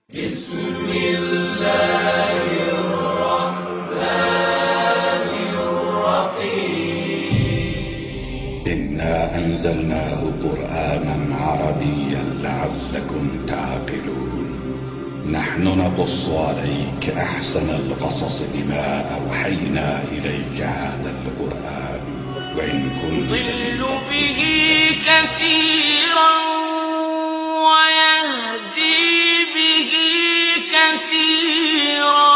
بسم الله الرحمن الرحيم إنا أنزلناه قرآنا عربيا لعلكم تعقلون نحن نقص عليك أحسن القصص بما أوحينا إليك هذا القرآن وإن كنت يضل به كثيرا ويهدي به كثيرا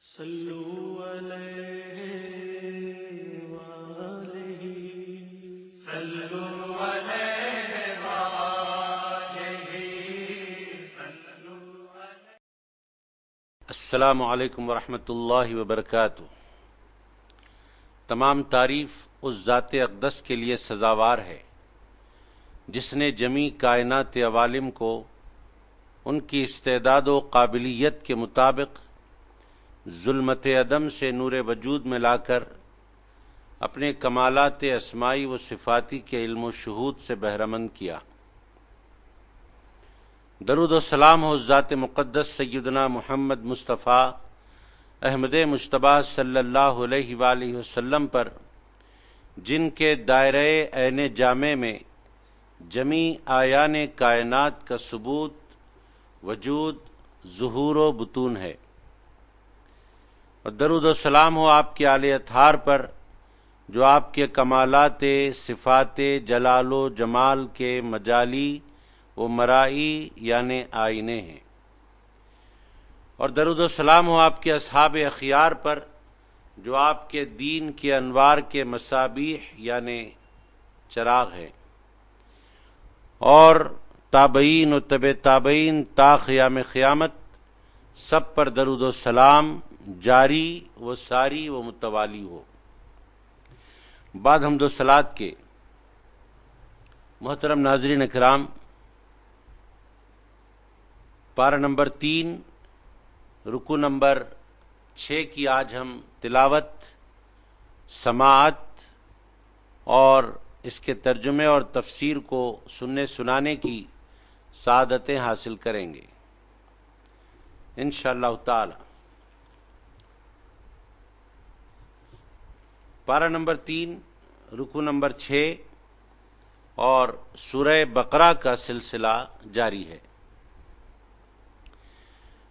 صلوا عليه وآله صلوا عليه وآله صلوا عليه. السلام علیکم ورحمۃ اللہ وبرکاتہ۔ تمام تعریف اس ذات اقدس کے لیے سزاوار ہے جس نے جمیع کائنات عوالم کو ان کی استعداد و قابلیت کے مطابق ظلمت عدم سے نور وجود میں لا کر اپنے کمالات اسمائی و صفاتی کے علم و شہود سے بہرمند کیا۔ درود و سلام ہو ذات مقدس سیدنا محمد مصطفیٰ احمد مجتبیٰ صلی اللہ علیہ وآلہ وسلم پر، جن کے دائرہ عین جامع میں جمیع آیان کائنات کا ثبوت، وجود، ظہور و بطون ہے، اور درود و سلام ہو آپ کے آل اطہار پر جو آپ کے کمالات صفات جلال و جمال کے مجالی و مرائی یعنی آئینے ہیں، اور درود و سلام ہو آپ کے اصحاب اخیار پر جو آپ کے دین کے انوار کے مصابیح یعنی چراغ ہیں، اور تابعین و تبع تابعین تا قیام قیامت سب پر درود و سلام جاری و ساری و متوالی ہو۔ بعد حمد و صلات کے محترم ناظرین اکرام، پارہ نمبر 3 رکو نمبر 6 کی آج ہم تلاوت، سماعت اور اس کے ترجمے اور تفسیر کو سننے سنانے کی سعادتیں حاصل کریں گے انشاءاللہ تعالی۔ پارہ نمبر 3 رکو نمبر 6 اور سورہ بقرہ کا سلسلہ جاری ہے۔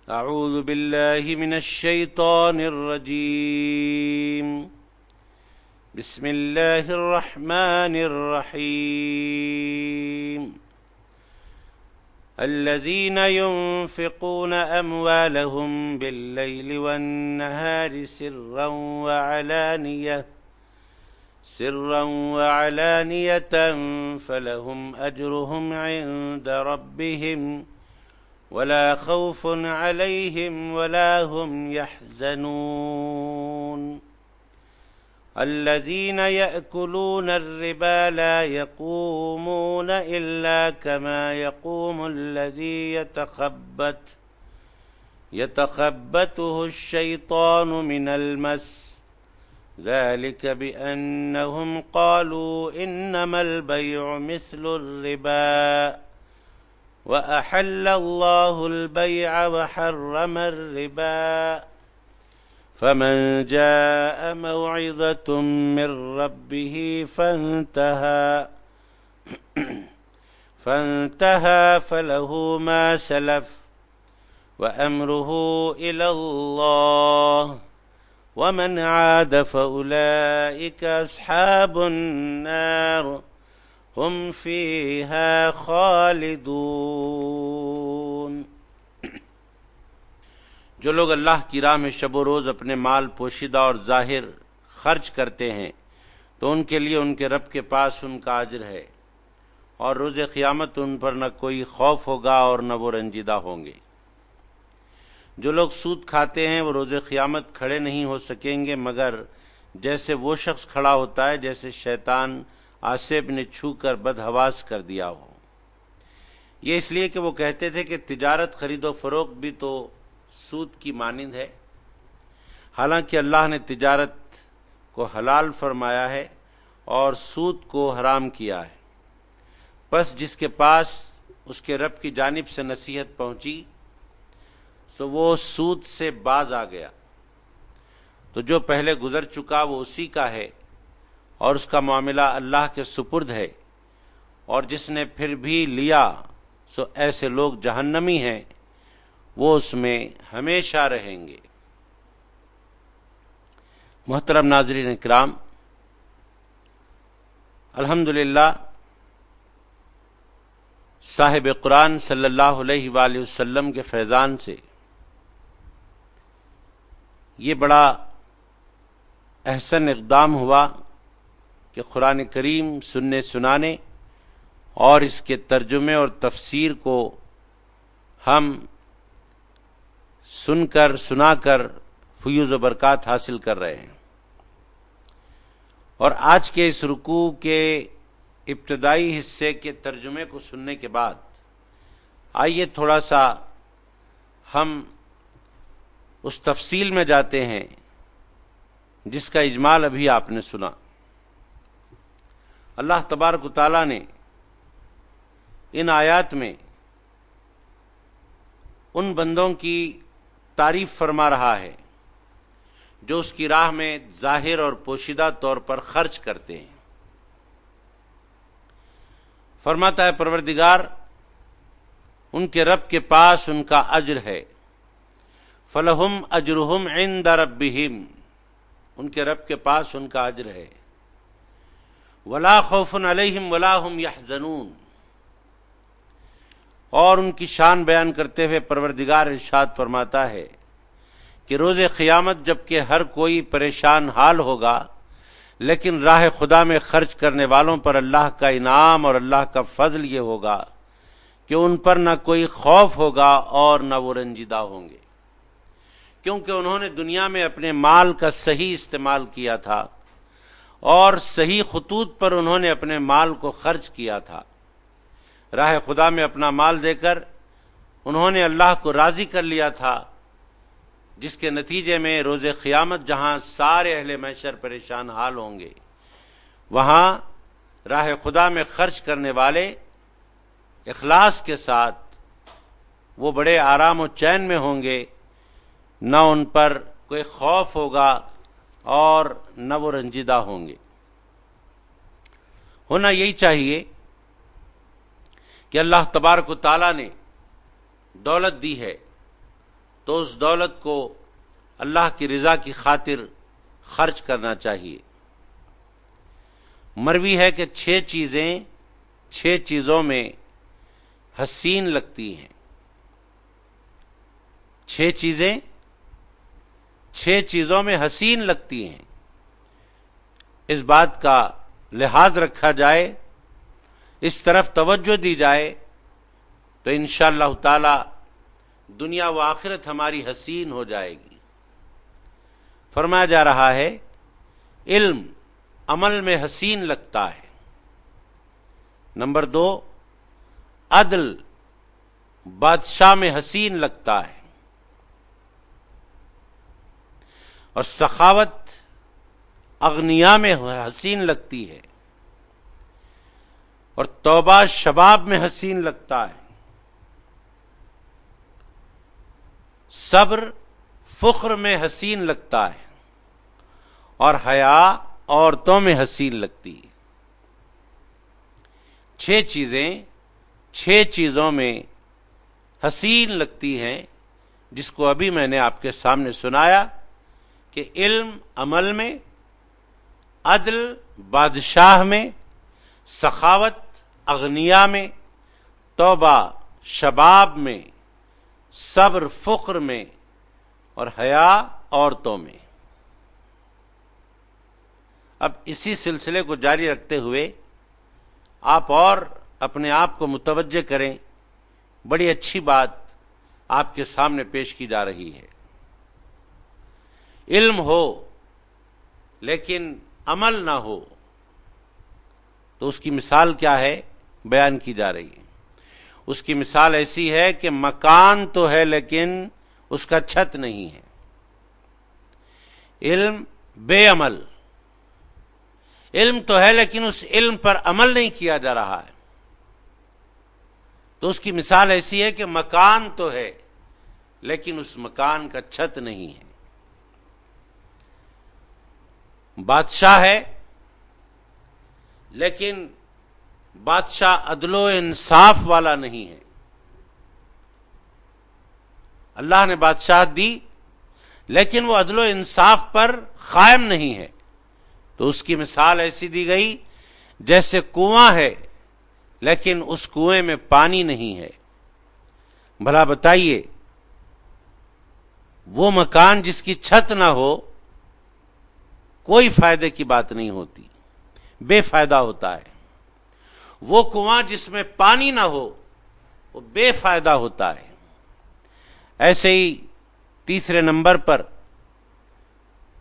اعوذ باللہ من الشیطان الرجیم، بسم اللہ الرحمن الرحیم۔ الذین ينفقون اموالهم باللیل والنہار سرا وعلانیة فلهم اجرهم عند ربهم ولا خوف عليهم ولا هم يحزنون الذين يأكلون الربا لا يقومون إلا كما يقوم الذي يتخبطه الشيطان من المس ذلك بأنهم قالوا إنما البيع مثل الربا وأحل الله البيع وحرم الربا فمن جاء موعظة من ربه فانتهى فله ما سلف وأمره إلى الله ومن عاد فأولئك أصحاب النار ہم فیہا خالدون۔ جو لوگ اللہ کی راہ میں شب و روز اپنے مال پوشیدہ اور ظاہر خرچ کرتے ہیں تو ان کے لیے ان کے رب کے پاس ان کا اجر ہے، اور روز قیامت ان پر نہ کوئی خوف ہوگا اور نہ وہ رنجیدہ ہوں گے۔ جو لوگ سود کھاتے ہیں وہ روز قیامت کھڑے نہیں ہو سکیں گے مگر جیسے وہ شخص کھڑا ہوتا ہے جیسے شیطان آصب نے چھو کر بدحواس کر دیا ہو۔ یہ اس لیے کہ وہ کہتے تھے کہ تجارت خرید و فروخت بھی تو سود کی مانند ہے، حالانکہ اللہ نے تجارت کو حلال فرمایا ہے اور سود کو حرام کیا ہے۔ پس جس کے پاس اس کے رب کی جانب سے نصیحت پہنچی تو وہ سود سے باز آ گیا، تو جو پہلے گزر چکا وہ اسی کا ہے اور اس کا معاملہ اللہ کے سپرد ہے، اور جس نے پھر بھی لیا سو ایسے لوگ جہنمی ہیں، وہ اس میں ہمیشہ رہیں گے۔ محترم ناظرین اکرام، الحمدللہ صاحب قرآن صلی اللہ علیہ وآلہ وسلم کے فیضان سے یہ بڑا احسن اقدام ہوا کہ قرآن کریم سننے سنانے اور اس کے ترجمے اور تفسیر کو ہم سن کر سنا کر فیوز و برکات حاصل کر رہے ہیں۔ اور آج کے اس رکوع کے ابتدائی حصے کے ترجمے کو سننے کے بعد آئیے تھوڑا سا ہم اس تفصیل میں جاتے ہیں جس کا اجمال ابھی آپ نے سنا۔ اللہ تبارک و تعالیٰ نے ان آیات میں ان بندوں کی تعریف فرما رہا ہے جو اس کی راہ میں ظاہر اور پوشیدہ طور پر خرچ کرتے ہیں۔ فرماتا ہے پروردگار ان کے رب کے پاس ان کا اجر ہے، فَلَهُمْ أَجْرُهُمْ عِنْدَ رَبِّهِمْ، ان کے رب کے پاس ان کا اجر ہے، وَلَا خَوْفٌ عَلَيْهِمْ وَلَا هُمْ يَحْزَنُونَ۔ اور ان کی شان بیان کرتے ہوئے پروردگار ارشاد فرماتا ہے کہ روز قیامت جب کہ ہر کوئی پریشان حال ہوگا، لیکن راہ خدا میں خرچ کرنے والوں پر اللہ کا انعام اور اللہ کا فضل یہ ہوگا کہ ان پر نہ کوئی خوف ہوگا اور نہ وہ رنجیدہ ہوں گے، کیونکہ انہوں نے دنیا میں اپنے مال کا صحیح استعمال کیا تھا اور صحیح خطوط پر انہوں نے اپنے مال کو خرچ کیا تھا۔ راہ خدا میں اپنا مال دے کر انہوں نے اللہ کو راضی کر لیا تھا، جس کے نتیجے میں روز قیامت جہاں سارے اہل محشر پریشان حال ہوں گے، وہاں راہ خدا میں خرچ کرنے والے اخلاص کے ساتھ وہ بڑے آرام و چین میں ہوں گے، نہ ان پر کوئی خوف ہوگا اور نہ وہ رنجیدہ ہوں گے۔ ہونا یہی چاہیے کہ اللہ تبارک و تعالیٰ نے دولت دی ہے تو اس دولت کو اللہ کی رضا کی خاطر خرچ کرنا چاہیے۔ مروی ہے کہ 6 چیزوں میں حسین لگتی ہیں۔ 6 چیزوں میں حسین لگتی ہیں۔ اس بات کا لحاظ رکھا جائے، اس طرف توجہ دی جائے تو انشاءاللہ تعالی دنیا و آخرت ہماری حسین ہو جائے گی۔ فرمایا جا رہا ہے علم عمل میں حسین لگتا ہے۔ نمبر 2، عدل بادشاہ میں حسین لگتا ہے، اور سخاوت اغنیاء میں حسین لگتی ہے، اور توبہ شباب میں حسین لگتا ہے، صبر فخر میں حسین لگتا ہے، اور حیا عورتوں میں حسین لگتی ہے۔ 6 چیزوں میں حسین لگتی ہیں، جس کو ابھی میں نے آپ کے سامنے سنایا کہ علم عمل میں، عدل بادشاہ میں، سخاوت اغنیاء میں، توبہ شباب میں، صبر فخر میں، اور حیا عورتوں میں۔ اب اسی سلسلے کو جاری رکھتے ہوئے آپ اور اپنے آپ کو متوجہ کریں، بڑی اچھی بات آپ کے سامنے پیش کی جا رہی ہے۔ علم ہو لیکن عمل نہ ہو تو اس کی مثال کیا ہے بیان کی جا رہی ہے۔ اس کی مثال ایسی ہے کہ مکان تو ہے لیکن اس کا چھت نہیں ہے۔ علم بے عمل، علم تو ہے لیکن اس علم پر عمل نہیں کیا جا رہا ہے، تو اس کی مثال ایسی ہے کہ مکان تو ہے لیکن اس مکان کا چھت نہیں ہے. بادشاہ ہے لیکن بادشاہ عدل و انصاف والا نہیں ہے. اللہ نے بادشاہت دی لیکن وہ عدل و انصاف پر قائم نہیں ہے. تو اس کی مثال ایسی دی گئی جیسے کنواں ہے لیکن اس کنویں میں پانی نہیں ہے. بھلا بتائیے وہ مکان جس کی چھت نہ ہو کوئی فائدے کی بات نہیں ہوتی، بے فائدہ ہوتا ہے. وہ کنواں جس میں پانی نہ ہو وہ بے فائدہ ہوتا ہے. ایسے ہی تیسرے نمبر پر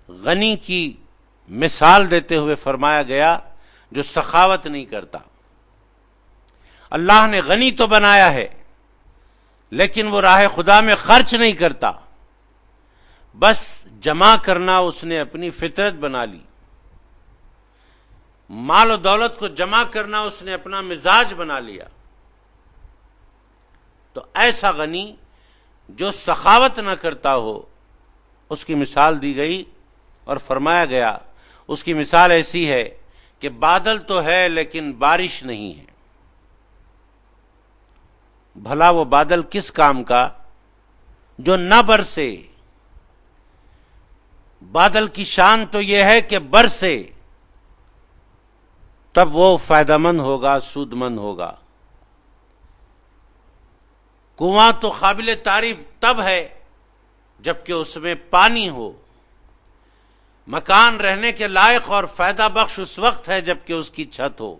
غنی کی مثال دیتے ہوئے فرمایا گیا جو سخاوت نہیں کرتا. اللہ نے غنی تو بنایا ہے لیکن وہ راہ خدا میں خرچ نہیں کرتا، بس جمع کرنا اس نے اپنی فطرت بنا لی. مال و دولت کو جمع کرنا اس نے اپنا مزاج بنا لیا. تو ایسا غنی جو سخاوت نہ کرتا ہو اس کی مثال دی گئی اور فرمایا گیا اس کی مثال ایسی ہے کہ بادل تو ہے لیکن بارش نہیں ہے. بھلا وہ بادل کس کام کا جو نہ برسے. بادل کی شان تو یہ ہے کہ برسے تب وہ فائدہ مند ہوگا، سود مند ہوگا. کنواں تو قابل تعریف تب ہے جبکہ اس میں پانی ہو. مکان رہنے کے لائق اور فائدہ بخش اس وقت ہے جبکہ اس کی چھت ہو.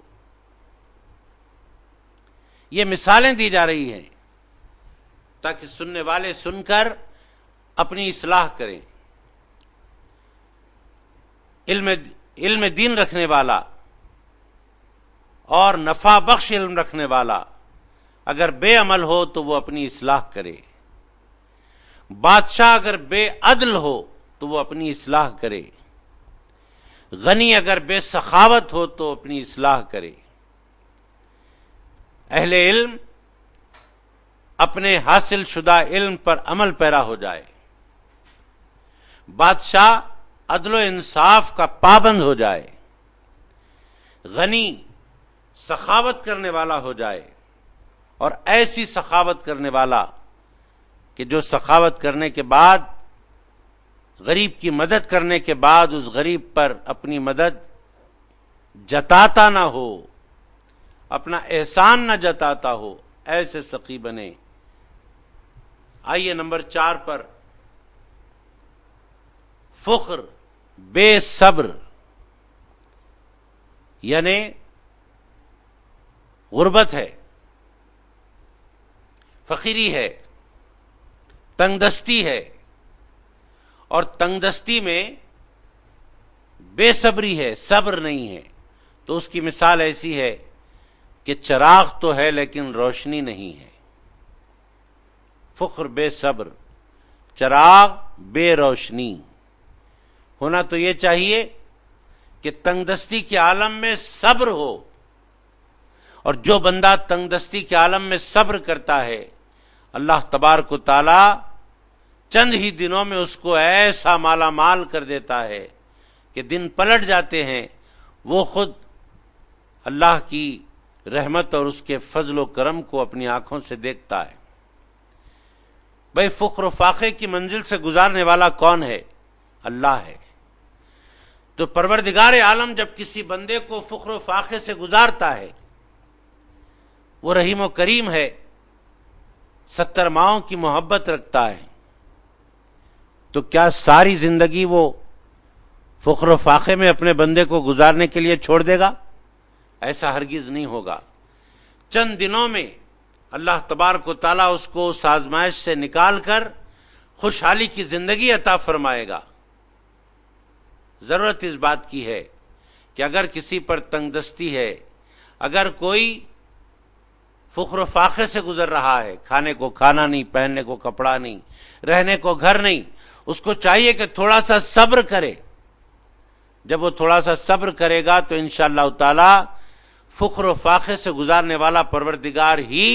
یہ مثالیں دی جا رہی ہیں تاکہ سننے والے سن کر اپنی اصلاح کریں. علم دین رکھنے والا اور نفع بخش علم رکھنے والا اگر بے عمل ہو تو وہ اپنی اصلاح کرے. بادشاہ اگر بے عدل ہو تو وہ اپنی اصلاح کرے. غنی اگر بے سخاوت ہو تو اپنی اصلاح کرے. اہل علم اپنے حاصل شدہ علم پر عمل پیرا ہو جائے. بادشاہ عدل و انصاف کا پابند ہو جائے. غنی سخاوت کرنے والا ہو جائے اور ایسی سخاوت کرنے والا کہ جو سخاوت کرنے کے بعد غریب کی مدد کرنے کے بعد اس غریب پر اپنی مدد جتاتا نہ ہو، اپنا احسان نہ جتاتا ہو، ایسے سخی بنے. آئیے نمبر 4 پر فخر بے صبر یعنی غربت ہے، فقیری ہے، تنگ دستی ہے، اور تنگ دستی میں بے صبری ہے، صبر نہیں ہے. تو اس کی مثال ایسی ہے کہ چراغ تو ہے لیکن روشنی نہیں ہے. فخر بے صبر، چراغ بے روشنی. ہونا تو یہ چاہیے کہ تنگ دستی کے عالم میں صبر ہو، اور جو بندہ تنگ دستی کے عالم میں صبر کرتا ہے اللہ تبارک و تعالی چند ہی دنوں میں اس کو ایسا مالا مال کر دیتا ہے کہ دن پلٹ جاتے ہیں. وہ خود اللہ کی رحمت اور اس کے فضل و کرم کو اپنی آنکھوں سے دیکھتا ہے. بھائی فخر و فاقے کی منزل سے گزارنے والا کون ہے؟ اللہ ہے. تو پروردگار عالم جب کسی بندے کو فخر و فاقے سے گزارتا ہے وہ رحیم و کریم ہے، 70 ماؤں کی محبت رکھتا ہے. تو کیا ساری زندگی وہ فخر و فاقے میں اپنے بندے کو گزارنے کے لیے چھوڑ دے گا؟ ایسا ہرگز نہیں ہوگا. چند دنوں میں اللہ تبارک و تعالیٰ اس کو اس آزمائش سے نکال کر خوشحالی کی زندگی عطا فرمائے گا. ضرورت اس بات کی ہے کہ اگر کسی پر تنگ دستی ہے، اگر کوئی فخر و فاقے سے گزر رہا ہے، کھانے کو کھانا نہیں، پہننے کو کپڑا نہیں، رہنے کو گھر نہیں، اس کو چاہیے کہ تھوڑا سا صبر کرے. جب وہ تھوڑا سا صبر کرے گا تو انشاءاللہ تعالی فخر و فاقے سے گزارنے والا پروردگار ہی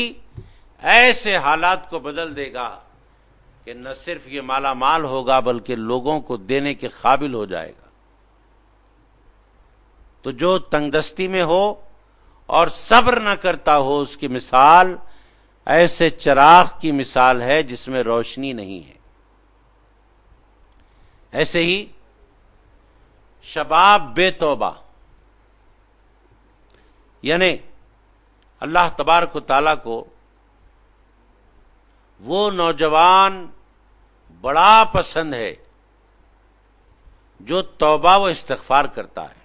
ایسے حالات کو بدل دے گا کہ نہ صرف یہ مالا مال ہوگا بلکہ لوگوں کو دینے کے قابل ہو جائے گا۔ تو جو تنگ دستی میں ہو اور صبر نہ کرتا ہو، اس کی مثال ایسے چراغ کی مثال ہے جس میں روشنی نہیں ہے۔ ایسے ہی شباب بے توبہ، یعنی اللہ تبارک و تعالیٰ کو وہ نوجوان بڑا پسند ہے جو توبہ و استغفار کرتا ہے۔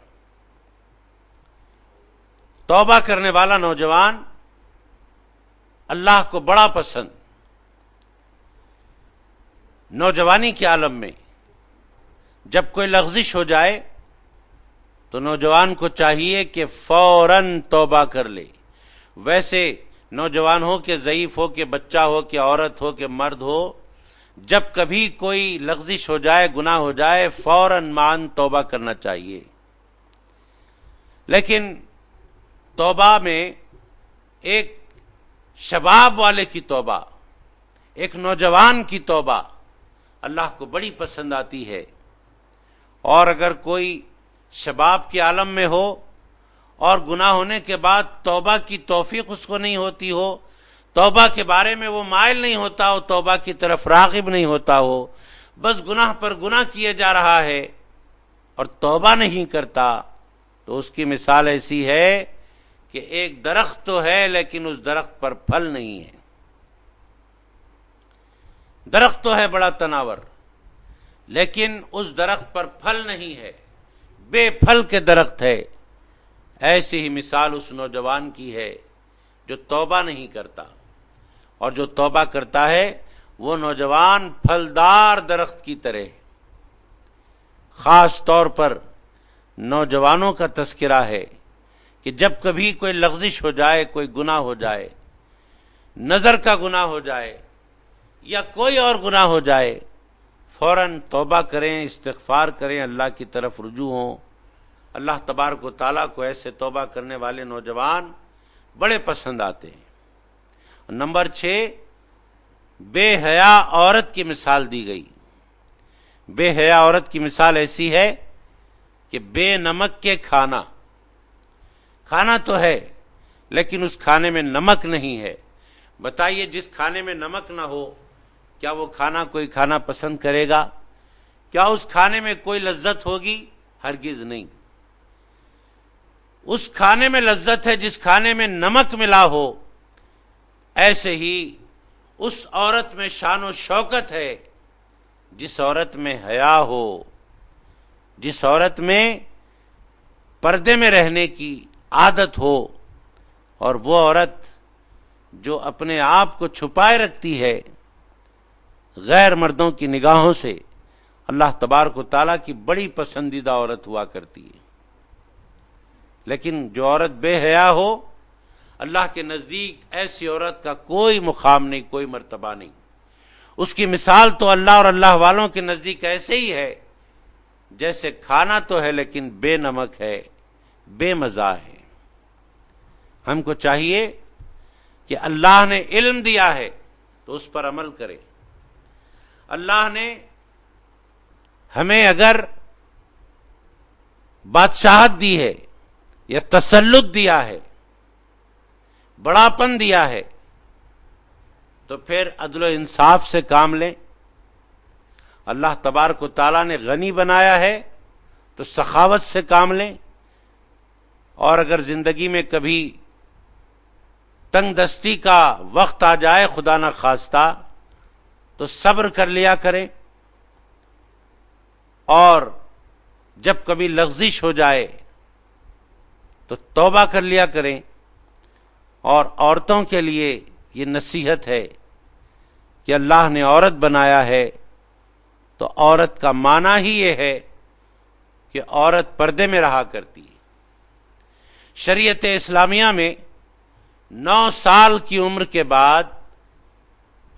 توبہ کرنے والا نوجوان اللہ کو بڑا پسند۔ نوجوانی کے عالم میں جب کوئی لغزش ہو جائے تو نوجوان کو چاہیے کہ فوراً توبہ کر لے۔ ویسے نوجوان ہو کہ ضعیف ہو کہ بچہ ہو کہ عورت ہو کہ مرد ہو، جب کبھی کوئی لغزش ہو جائے، گناہ ہو جائے، فوراً مان توبہ کرنا چاہیے۔ لیکن توبہ میں ایک شباب والے کی توبہ، ایک نوجوان کی توبہ اللہ کو بڑی پسند آتی ہے۔ اور اگر کوئی شباب کے عالم میں ہو اور گناہ ہونے کے بعد توبہ کی توفیق اس کو نہیں ہوتی ہو، توبہ کے بارے میں وہ مائل نہیں ہوتا ہو، توبہ کی طرف راغب نہیں ہوتا ہو، بس گناہ پر گناہ کیے جا رہا ہے اور توبہ نہیں کرتا، تو اس کی مثال ایسی ہے کہ ایک درخت تو ہے لیکن اس درخت پر پھل نہیں ہے۔ درخت تو ہے بڑا تناور، لیکن اس درخت پر پھل نہیں ہے، بے پھل کے درخت ہے۔ ایسی ہی مثال اس نوجوان کی ہے جو توبہ نہیں کرتا، اور جو توبہ کرتا ہے وہ نوجوان پھلدار درخت کی طرح۔ خاص طور پر نوجوانوں کا تذکرہ ہے کہ جب کبھی کوئی لغزش ہو جائے، کوئی گناہ ہو جائے، نظر کا گناہ ہو جائے یا کوئی اور گناہ ہو جائے، فوراً توبہ کریں، استغفار کریں، اللہ کی طرف رجوع ہوں۔ اللہ تبارک و تعالیٰ کو ایسے توبہ کرنے والے نوجوان بڑے پسند آتے ہیں۔ نمبر 6، بے حیا عورت کی مثال دی گئی۔ بے حیا عورت کی مثال ایسی ہے کہ بے نمک کے کھانا تو ہے لیکن اس کھانے میں نمک نہیں ہے۔ بتائیے جس کھانے میں نمک نہ ہو کیا وہ کھانا کوئی کھانا پسند کرے گا؟ کیا اس کھانے میں کوئی لذت ہوگی؟ ہرگز نہیں۔ اس کھانے میں لذت ہے جس کھانے میں نمک ملا ہو۔ ایسے ہی اس عورت میں شان و شوکت ہے جس عورت میں حیا ہو، جس عورت میں پردے میں رہنے کی عادت ہو، اور وہ عورت جو اپنے آپ کو چھپائے رکھتی ہے غیر مردوں کی نگاہوں سے، اللہ تبارک و تعالیٰ کی بڑی پسندیدہ عورت ہوا کرتی ہے۔ لیکن جو عورت بے حیا ہو، اللہ کے نزدیک ایسی عورت کا کوئی مقام نہیں، کوئی مرتبہ نہیں۔ اس کی مثال تو اللہ اور اللہ والوں کے نزدیک ایسے ہی ہے جیسے کھانا تو ہے لیکن بے نمک ہے، بے مزہ ہے۔ ہم کو چاہیے کہ اللہ نے علم دیا ہے تو اس پر عمل کرے۔ اللہ نے ہمیں اگر بادشاہت دی ہے یا تسلط دیا ہے، بڑاپن دیا ہے، تو پھر عدل و انصاف سے کام لیں۔ اللہ تبارک و تعالیٰ نے غنی بنایا ہے تو سخاوت سے کام لیں، اور اگر زندگی میں کبھی تنگ دستی کا وقت آ جائے خدا نہ خواستہ تو صبر کر لیا کریں، اور جب کبھی لغزش ہو جائے تو توبہ کر لیا کریں۔ اور عورتوں کے لیے یہ نصیحت ہے کہ اللہ نے عورت بنایا ہے تو عورت کا معنی ہی یہ ہے کہ عورت پردے میں رہا کرتی ہے۔ شریعت اسلامیہ میں 9 سال کی عمر کے بعد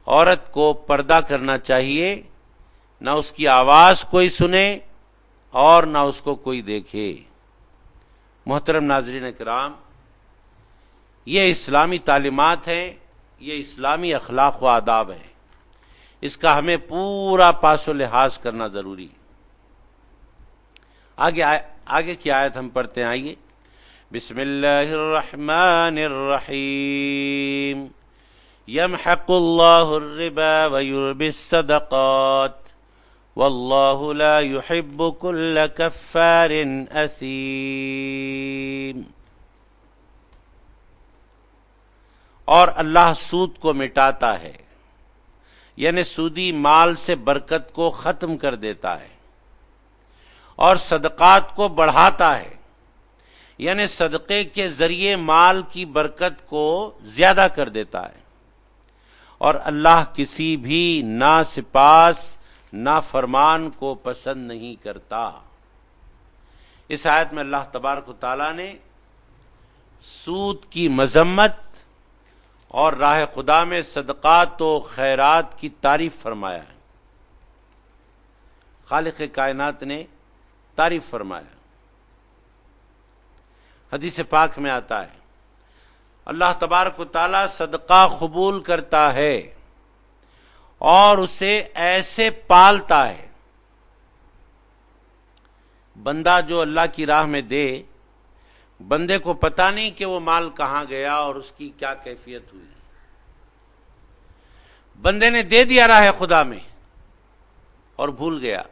عورت کو پردہ کرنا چاہیے، نہ اس کی آواز کوئی سنے اور نہ اس کو کوئی دیکھے۔ محترم ناظرین کرام، یہ اسلامی تعلیمات ہیں یہ اسلامی اخلاق و آداب ہے، اس کا ہمیں پورا پاس و لحاظ کرنا ضروری ہے۔ آگے کی آیت ہم پڑھتے ہیں، آئیے۔ بسم اللہ الرحمن الرحیم یمحق اللہ الربا ویربی الصدقات واللہ لا يحب كل کفار اثیم۔ اور اللہ سود کو مٹاتا ہے، یعنی سودی مال سے برکت کو ختم کر دیتا ہے، اور صدقات کو بڑھاتا ہے، یعنی صدقے کے ذریعے مال کی برکت کو زیادہ کر دیتا ہے، اور اللہ کسی بھی ناسپاس نافرمان کو پسند نہیں کرتا۔ اس آیت میں اللہ تبارک و تعالیٰ نے سود کی مذمت اور راہ خدا میں صدقات و خیرات کی تعریف فرمایا ہے، خالق کائنات نے تعریف فرمایا۔ حدیث پاک میں آتا ہے اللہ تبارک و تعالیٰ صدقہ قبول کرتا ہے اور اسے ایسے پالتا ہے، بندہ جو اللہ کی راہ میں دے، بندے کو پتہ نہیں کہ وہ مال کہاں گیا اور اس کی کیا کیفیت ہوئی۔ بندے نے دے دیا راہ خدا میں اور بھول گیا،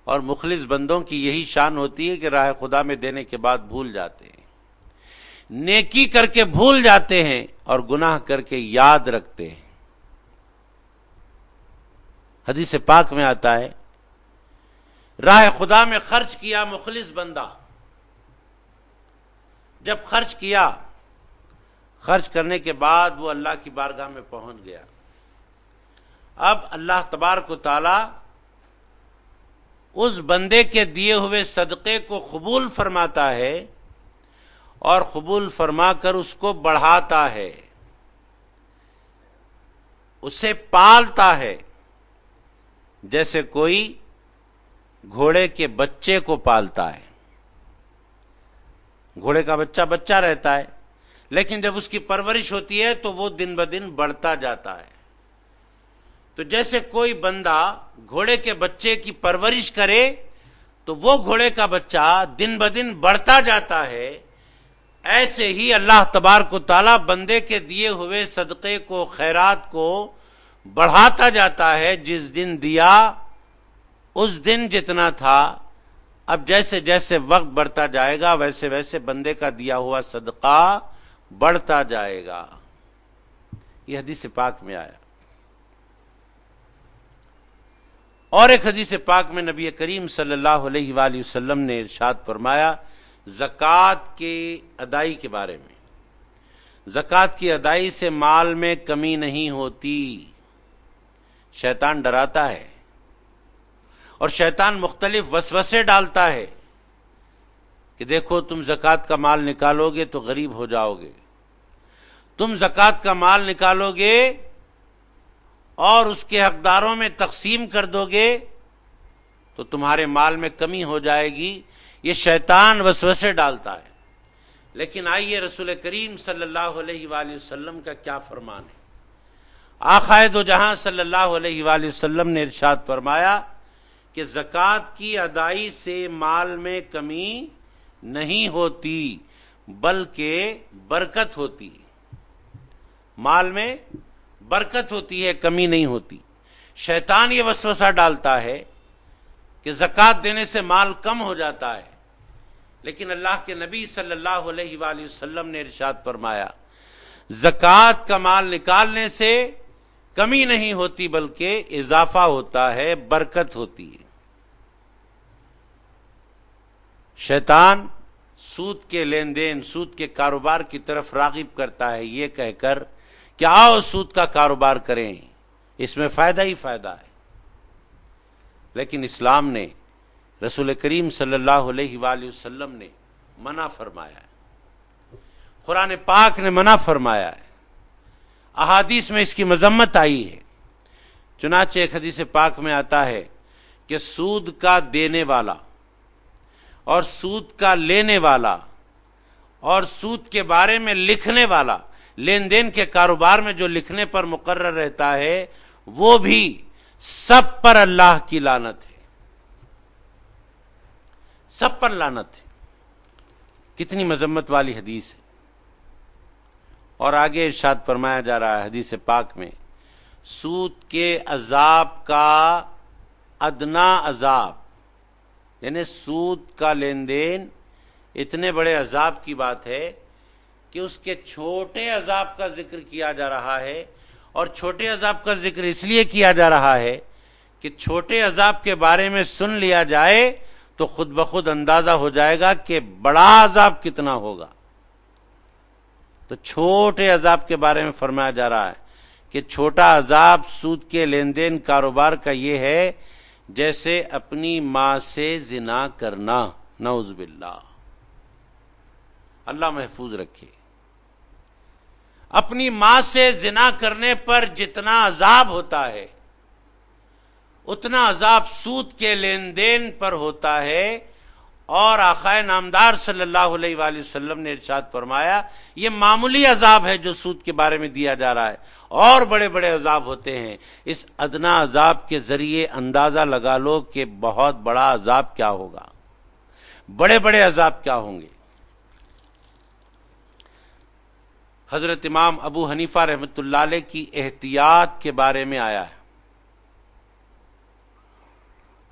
اور مخلص بندوں کی یہی شان ہوتی ہے کہ راہ خدا میں دینے کے بعد بھول جاتے ہیں، نیکی کر کے بھول جاتے ہیں اور گناہ کر کے یاد رکھتے ہیں۔ حدیث پاک میں آتا ہے راہ خدا میں خرچ کیا مخلص بندہ، جب خرچ کیا، خرچ کرنے کے بعد وہ اللہ کی بارگاہ میں پہنچ گیا، اب اللہ تبارک و تعالی اس بندے کے دیے ہوئے صدقے کو قبول فرماتا ہے اور قبول فرما کر اس کو بڑھاتا ہے، اسے پالتا ہے، جیسے کوئی گھوڑے کے بچے کو پالتا ہے۔ گھوڑے کا بچہ بچہ رہتا ہے، لیکن جب اس کی پرورش ہوتی ہے تو وہ دن بدن بڑھتا جاتا ہے۔ تو جیسے کوئی بندہ گھوڑے کے بچے کی پرورش کرے تو وہ گھوڑے کا بچہ دن بدن بڑھتا جاتا ہے، ایسے ہی اللہ تبارک و تعالیٰ بندے کے دیے ہوئے صدقے کو، خیرات کو بڑھاتا جاتا ہے۔ جس دن دیا اس دن جتنا تھا، اب جیسے جیسے وقت بڑھتا جائے گا ویسے ویسے بندے کا دیا ہوا صدقہ بڑھتا جائے گا۔ یہ حدیث پاک میں آیا۔ اور ایک حدیث پاک میں نبی کریم صلی اللہ علیہ وآلہ وسلم نے ارشاد فرمایا زکوٰۃ کی ادائی کے بارے میں، زکوٰۃ کی ادائی سے مال میں کمی نہیں ہوتی۔ شیطان ڈراتا ہے اور شیطان مختلف وسوسے ڈالتا ہے کہ دیکھو تم زکوٰۃ کا مال نکالو گے تو غریب ہو جاؤ گے، تم زکوٰۃ کا مال نکالو گے اور اس کے حقداروں میں تقسیم کر دو گے تو تمہارے مال میں کمی ہو جائے گی۔ یہ شیطان وسوسے ڈالتا ہے۔ لیکن آئیے رسول کریم صلی اللہ علیہ وآلہ وسلم کا کیا فرمان ہے۔ آقا دو جہاں صلی اللہ علیہ وآلہ وسلم نے ارشاد فرمایا کہ زکوٰۃ کی ادائی سے مال میں کمی نہیں ہوتی بلکہ برکت ہوتی ہے، مال میں برکت ہوتی ہے، کمی نہیں ہوتی۔ شیطان یہ وسوسہ ڈالتا ہے کہ زکوٰۃ دینے سے مال کم ہو جاتا ہے، لیکن اللہ کے نبی صلی اللہ علیہ وآلہ وسلم نے ارشاد فرمایا زکوٰۃ کا مال نکالنے سے کمی نہیں ہوتی بلکہ اضافہ ہوتا ہے، برکت ہوتی ہے۔ شیطان سود کے لین دین، سود کے کاروبار کی طرف راغب کرتا ہے یہ کہہ کر کہ آؤ سود کا کاروبار کریں، اس میں فائدہ ہی فائدہ ہے۔ لیکن اسلام نے، رسول کریم صلی اللہ علیہ وآلہ وسلم نے منع فرمایا ہے، قرآن پاک نے منع فرمایا ہے، احادیث میں اس کی مذمت آئی ہے۔ چنانچہ ایک حدیث پاک میں آتا ہے کہ سود کا دینے والا اور سود کا لینے والا اور سود کے بارے میں لکھنے والا، لین دین کے کاروبار میں جو لکھنے پر مقرر رہتا ہے وہ بھی سب پر اللہ کی لعنت ہے، سب پر لعنت ہے۔ کتنی مذمت والی حدیث ہے۔ اور آگے ارشاد فرمایا جا رہا ہے حدیث پاک میں، سود کے عذاب کا ادنا عذاب، یعنی سود کا لین دین اتنے بڑے عذاب کی بات ہے کہ اس کے چھوٹے عذاب کا ذکر کیا جا رہا ہے۔ اور چھوٹے عذاب کا ذکر اس لیے کیا جا رہا ہے کہ چھوٹے عذاب کے بارے میں سن لیا جائے تو خود بخود اندازہ ہو جائے گا کہ بڑا عذاب کتنا ہوگا۔ تو چھوٹے عذاب کے بارے میں فرمایا جا رہا ہے کہ چھوٹا عذاب سود کے لین دین کاروبار کا یہ ہے جیسے اپنی ماں سے زنا کرنا، نعوذ باللہ، اللہ محفوظ رکھے۔ اپنی ماں سے زنا کرنے پر جتنا عذاب ہوتا ہے اتنا عذاب سود کے لین دین پر ہوتا ہے۔ اور آقائے نامدار صلی اللہ علیہ وآلہ وسلم نے ارشاد فرمایا یہ معمولی عذاب ہے جو سود کے بارے میں دیا جا رہا ہے، اور بڑے بڑے عذاب ہوتے ہیں۔ اس ادنا عذاب کے ذریعے اندازہ لگا لو کہ بہت بڑا عذاب کیا ہوگا، بڑے بڑے عذاب کیا ہوں گے۔ حضرت امام ابو حنیفہ رحمۃ اللہ علیہ کی احتیاط کے بارے میں آیا ہے۔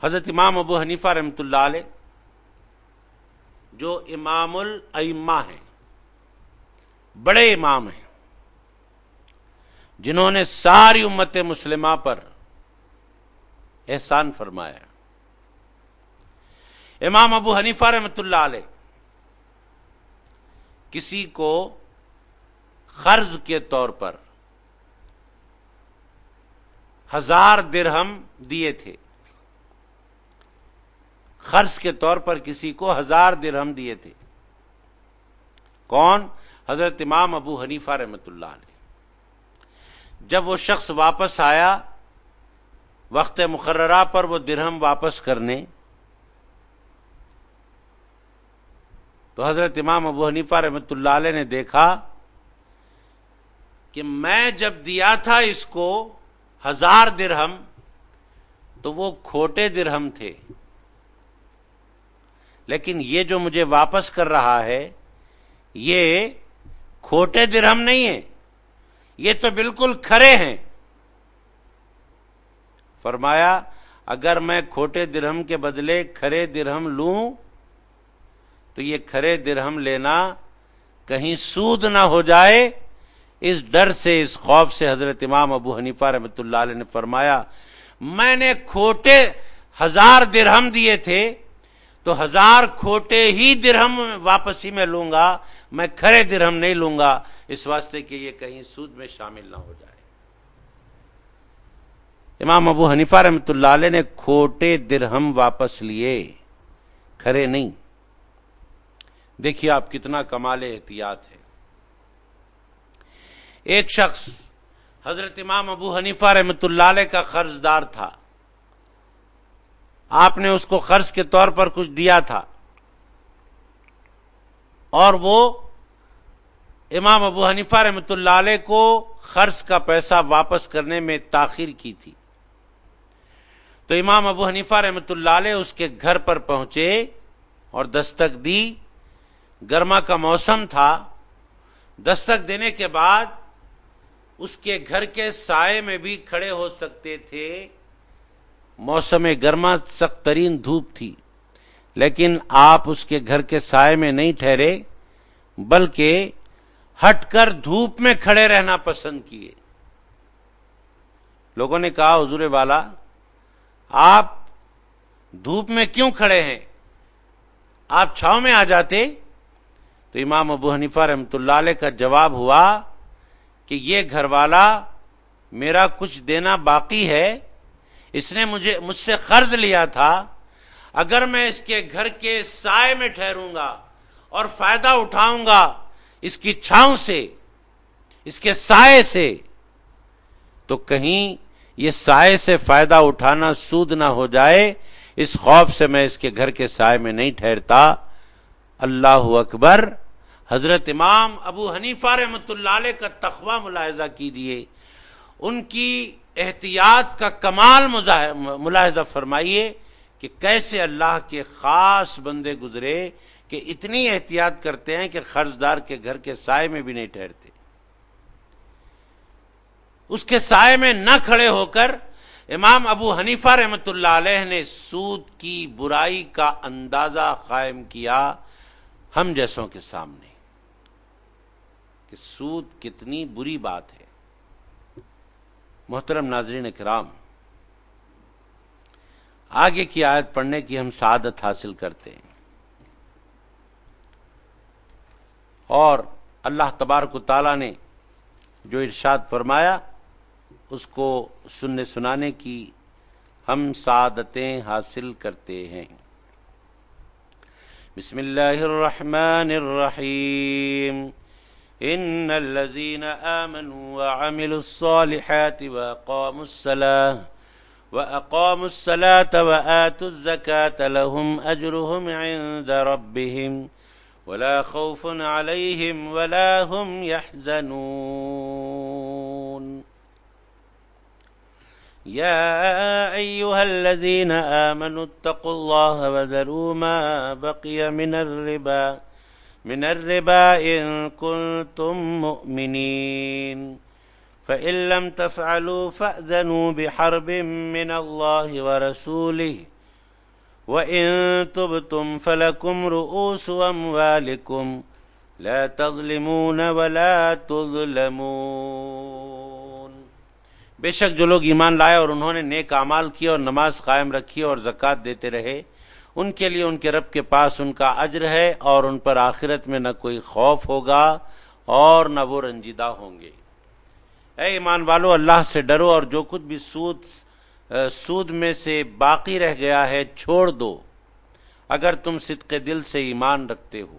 حضرت امام ابو حنیفہ رحمۃ اللہ علیہ جو امام الائمہ ہیں، بڑے امام ہیں، جنہوں نے ساری امت مسلمہ پر احسان فرمایا۔ امام ابو حنیفہ رحمۃ اللہ علیہ کسی کو قرض کے طور پر 1000 درہم دیے تھے، قرض کے طور پر کسی کو 1000 درہم دیے تھے۔ کون؟ حضرت امام ابو حنیفہ رحمۃ اللہ علیہ۔ جب وہ شخص واپس آیا وقت مقررہ پر وہ درہم واپس کرنے، تو حضرت امام ابو حنیفہ رحمۃ اللہ علیہ نے دیکھا کہ میں جب دیا تھا اس کو 1000 درہم تو وہ کھوٹے درہم تھے، لیکن یہ جو مجھے واپس کر رہا ہے یہ کھوٹے درہم نہیں ہیں، یہ تو بالکل کھرے ہیں۔ فرمایا اگر میں کھوٹے درہم کے بدلے کھرے درہم لوں تو یہ کھرے درہم لینا کہیں سود نہ ہو جائے، اس ڈر سے، اس خوف سے حضرت امام ابو حنیفہ رحمۃ اللہ علیہ نے فرمایا میں نے کھوٹے 1000 درہم دیے تھے تو 1000 کھوٹے ہی درہم واپسی میں لوں گا، میں کھرے درہم نہیں لوں گا، اس واسطے کہ یہ کہیں سود میں شامل نہ ہو جائے۔ امام ابو حنیفہ رحمۃ اللہ علیہ نے کھوٹے درہم واپس لیے، کھرے نہیں۔ دیکھیے آپ کتنا کمال احتیاط ہے۔ ایک شخص حضرت امام ابو حنیفہ رحمۃ اللہ علیہ کا قرض دار تھا، آپ نے اس کو قرض کے طور پر کچھ دیا تھا اور وہ امام ابو حنیفہ رحمۃ اللہ علیہ کو قرض کا پیسہ واپس کرنے میں تاخیر کی تھی۔ تو امام ابو حنیفہ رحمۃ اللہ علیہ اس کے گھر پر پہنچے اور دستک دی، گرما کا موسم تھا۔ دستک دینے کے بعد اس کے گھر کے سائے میں بھی کھڑے ہو سکتے تھے، موسم گرما سخت ترین دھوپ تھی، لیکن آپ اس کے گھر کے سائے میں نہیں ٹھہرے بلکہ ہٹ کر دھوپ میں کھڑے رہنا پسند کیے۔ لوگوں نے کہا حضور والا آپ دھوپ میں کیوں کھڑے ہیں، آپ چھاؤں میں آ جاتے۔ تو امام ابو حنیفہ رحمۃ اللہ علیہ کا جواب ہوا کہ یہ گھر والا میرا کچھ دینا باقی ہے، اس نے مجھ سے قرض لیا تھا، اگر میں اس کے گھر کے سائے میں ٹھہروں گا اور فائدہ اٹھاؤں گا اس کی چھاؤں سے، اس کے سائے سے، تو کہیں یہ سائے سے فائدہ اٹھانا سود نہ ہو جائے، اس خوف سے میں اس کے گھر کے سائے میں نہیں ٹھہرتا۔ اللہ اکبر، حضرت امام ابو حنیفہ رحمۃ اللہ علیہ کا تقویٰ ملاحظہ کیجئے، ان کی احتیاط کا کمال ملاحظہ فرمائیے کہ کیسے اللہ کے خاص بندے گزرے کہ اتنی احتیاط کرتے ہیں کہ قرضدار کے گھر کے سائے میں بھی نہیں ٹھہرتے، اس کے سائے میں نہ کھڑے ہو کر امام ابو حنیفہ رحمۃ اللہ علیہ نے سود کی برائی کا اندازہ قائم کیا ہم جیسوں کے سامنے کہ سود کتنی بری بات ہے۔ محترم ناظرین کرام، آگے کی آیت پڑھنے کی ہم سعادت حاصل کرتے ہیں، اور اللہ تبارک و تعالیٰ نے جو ارشاد فرمایا اس کو سننے سنانے کی ہم سعادتیں حاصل کرتے ہیں۔ بسم اللہ الرحمن الرحیم، ان الذين آمنوا وعملوا الصالحات واقاموا الصلاة وآتوا الزكاة لهم اجرهم عند ربهم ولا خوف عليهم ولا هم يحزنون يا أيها الذين آمنوا اتقوا الله وذروا ما بقي من الربا إن كنتم مؤمنين فإن لم تفعلوا فأذنوا بحرب من الله ورسوله وإن تبتم فلكم رؤوس أموالكم لا تظلمون ولا تظلمون۔ بے شک جو لوگ ایمان لائے اور انہوں نے نیک اعمال کیے اور نماز قائم رکھی اور زکوٰۃ دیتے رہے، ان کے لیے ان کے رب کے پاس ان کا اجر ہے، اور ان پر آخرت میں نہ کوئی خوف ہوگا اور نہ وہ رنجیدہ ہوں گے۔ اے ایمان والو، اللہ سے ڈرو اور جو کچھ بھی سود میں سے باقی رہ گیا ہے چھوڑ دو، اگر تم صدق دل سے ایمان رکھتے ہو۔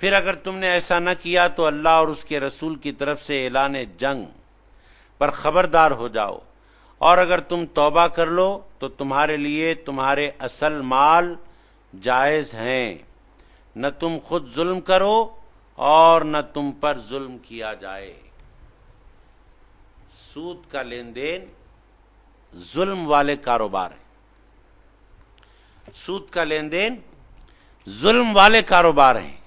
پھر اگر تم نے ایسا نہ کیا تو اللہ اور اس کے رسول کی طرف سے اعلان جنگ پر خبردار ہو جاؤ، اور اگر تم توبہ کر لو تو تمہارے لیے تمہارے اصل مال جائز ہیں، نہ تم خود ظلم کرو اور نہ تم پر ظلم کیا جائے۔ سود کا لین دین ظلم والے کاروبار ہیں، سود کا لین دین ظلم والے کاروبار ہیں۔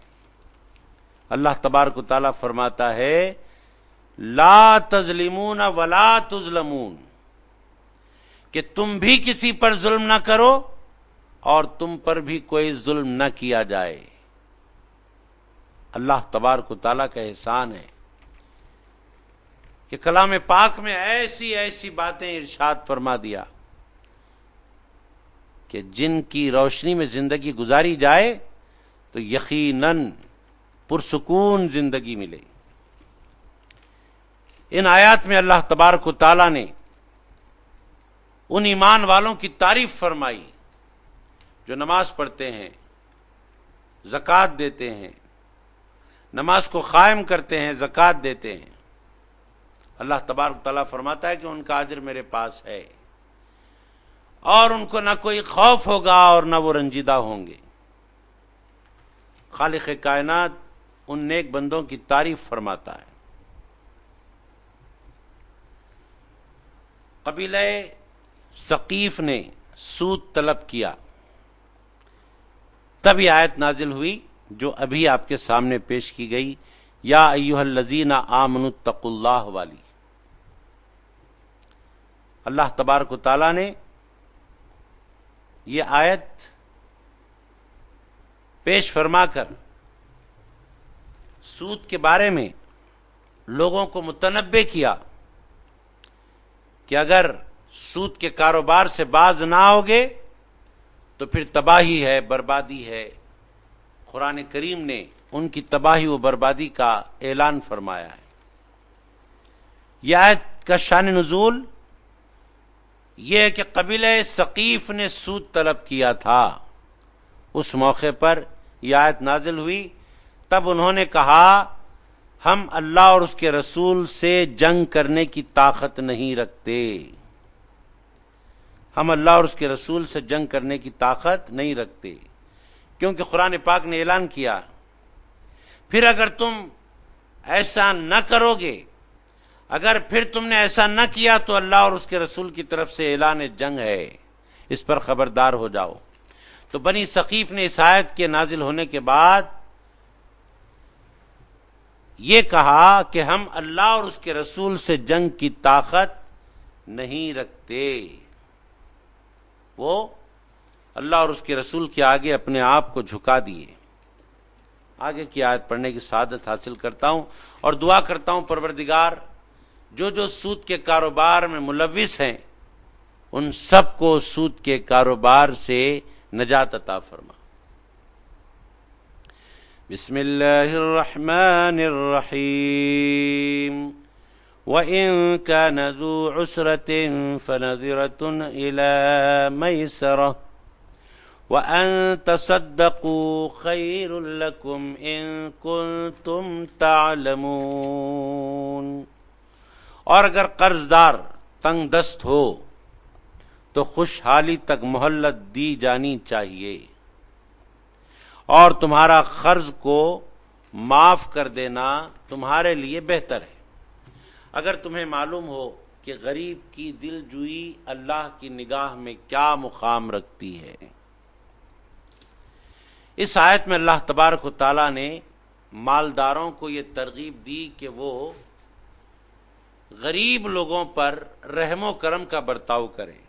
اللہ تبارک و تعالیٰ فرماتا ہے لا تظلمون ولا تظلمون، کہ تم بھی کسی پر ظلم نہ کرو اور تم پر بھی کوئی ظلم نہ کیا جائے۔ اللہ تبارک و تعالیٰ کا احسان ہے کہ کلام پاک میں ایسی ایسی باتیں ارشاد فرما دیا کہ جن کی روشنی میں زندگی گزاری جائے تو یقیناً پرسکون زندگی ملے۔ ان آیات میں اللہ تبارک و تعالیٰ نے ان ایمان والوں کی تعریف فرمائی جو نماز پڑھتے ہیں، زکوٰۃ دیتے ہیں، نماز کو قائم کرتے ہیں، زکوٰۃ دیتے ہیں۔ اللہ تبارک تعالیٰ فرماتا ہے کہ ان کا اجر میرے پاس ہے، اور ان کو نہ کوئی خوف ہوگا اور نہ وہ رنجیدہ ہوں گے۔ خالق کائنات ان نیک بندوں کی تعریف فرماتا ہے۔ قبیلہ ثقیف نے سود طلب کیا، تب یہ آیت نازل ہوئی جو ابھی آپ کے سامنے پیش کی گئی، یا ایھا الذین آمنوا اتقوا اللہ والی۔ اللہ تبارک و تعالیٰ نے یہ آیت پیش فرما کر سود کے بارے میں لوگوں کو متنبہ کیا کہ اگر سود کے کاروبار سے باز نہ ہوگے تو پھر تباہی ہے، بربادی ہے۔ قرآن کریم نے ان کی تباہی و بربادی کا اعلان فرمایا ہے۔ یہ آیت کا شان نزول یہ ہے کہ قبیلہ ثقیف نے سود طلب کیا تھا، اس موقع پر یہ آیت نازل ہوئی، تب انہوں نے کہا ہم اللہ اور اس کے رسول سے جنگ کرنے کی طاقت نہیں رکھتے، ہم اللہ اور اس کے رسول سے جنگ کرنے کی طاقت نہیں رکھتے، کیونکہ قرآن پاک نے اعلان کیا پھر اگر تم ایسا نہ کرو گے، اگر پھر تم نے ایسا نہ کیا تو اللہ اور اس کے رسول کی طرف سے اعلان جنگ ہے، اس پر خبردار ہو جاؤ۔ تو بنی ثقیف نے اس آیت کے نازل ہونے کے بعد یہ کہا کہ ہم اللہ اور اس کے رسول سے جنگ کی طاقت نہیں رکھتے۔ وہ اللہ اور اس کے رسول کے آگے اپنے آپ کو جھکا دیے۔ آگے کی آیت پڑھنے کی سعادت حاصل کرتا ہوں اور دعا کرتا ہوں پروردگار جو سود کے کاروبار میں ملوث ہیں ان سب کو سود کے کاروبار سے نجات عطا فرما۔ بسم اللہ الرحمن الرحیم وَإِن كَانَ ذُو عُسْرَةٍ فَنَظِرَةٌ إِلَى مَيْسَرَةٍ وَأَن تَصَدَّقُوا خَيْرٌ لَكُمْ إِن كُنتُمْ تَعْلَمُونَ۔ اور اگر قرض دار تنگ دست ہو تو خوشحالی تک مہلت دی جانی چاہیے، اور تمہارا قرض کو معاف کر دینا تمہارے لیے بہتر ہے اگر تمہیں معلوم ہو کہ غریب کی دل جوئی اللہ کی نگاہ میں کیا مقام رکھتی ہے۔ اس آیت میں اللہ تبارک و تعالیٰ نے مالداروں کو یہ ترغیب دی کہ وہ غریب لوگوں پر رحم و کرم کا برتاؤ کریں۔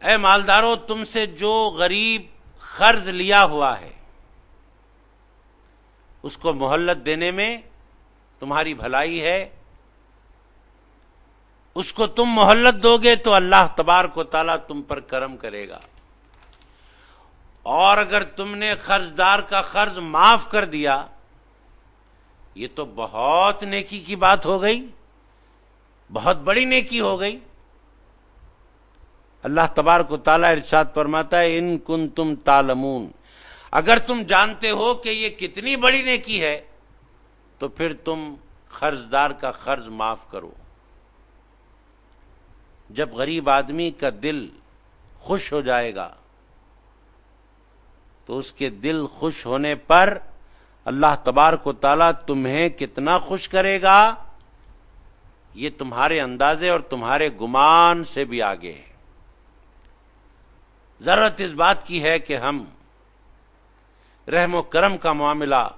اے مالداروں، تم سے جو غریب قرض لیا ہوا ہے اس کو مہلت دینے میں تمہاری بھلائی ہے۔ اس کو تم مہلت دو گے تو اللہ تبارک و تعالیٰ تم پر کرم کرے گا، اور اگر تم نے قرض دار کا قرض معاف کر دیا یہ تو بہت نیکی کی بات ہو گئی، بہت بڑی نیکی ہو گئی۔ اللہ تبارک و تعالیٰ ارشاد فرماتا ہے ان کنتم تعلمون، اگر تم جانتے ہو کہ یہ کتنی بڑی نیکی ہے تو پھر تم قرض دار کا قرض معاف کرو۔ جب غریب آدمی کا دل خوش ہو جائے گا تو اس کے دل خوش ہونے پر اللہ تبارک و تعالیٰ تمہیں کتنا خوش کرے گا یہ تمہارے اندازے اور تمہارے گمان سے بھی آگے ہے۔ ضرورت اس بات کی ہے کہ ہم رحم و کرم کا معاملہ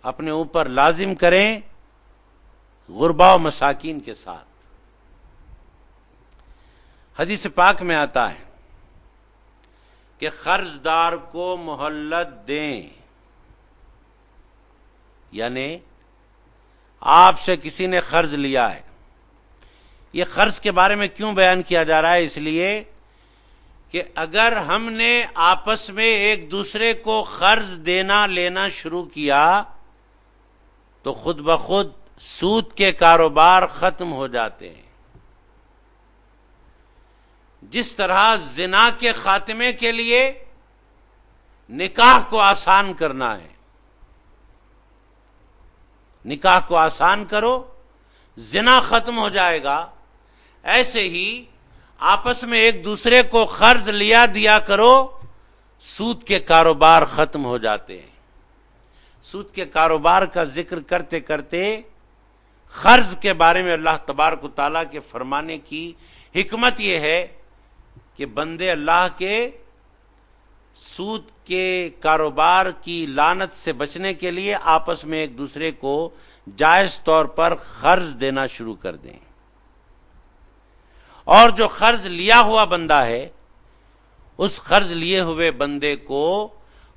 اپنے اوپر لازم کریں غربا و مساکین کے ساتھ۔ حدیث پاک میں آتا ہے کہ قرض دار کو مہلت دیں، یعنی آپ سے کسی نے قرض لیا ہے۔ یہ قرض کے بارے میں کیوں بیان کیا جا رہا ہے؟ اس لیے کہ اگر ہم نے آپس میں ایک دوسرے کو قرض دینا لینا شروع کیا تو خود بخود سود کے کاروبار ختم ہو جاتے ہیں۔ جس طرح زنا کے خاتمے کے لیے نکاح کو آسان کرنا ہے، نکاح کو آسان کرو زنا ختم ہو جائے گا، ایسے ہی آپس میں ایک دوسرے کو قرض لیا دیا کرو، سود کے کاروبار ختم ہو جاتے ہیں۔ سود کے کاروبار کا ذکر کرتے کرتے قرض کے بارے میں اللہ تبارک و تعالیٰ کے فرمانے کی حکمت یہ ہے کہ بندے اللہ کے سود کے کاروبار کی لعنت سے بچنے کے لیے آپس میں ایک دوسرے کو جائز طور پر قرض دینا شروع کر دیں، اور جو قرض لیا ہوا بندہ ہے اس قرض لیے ہوئے بندے کو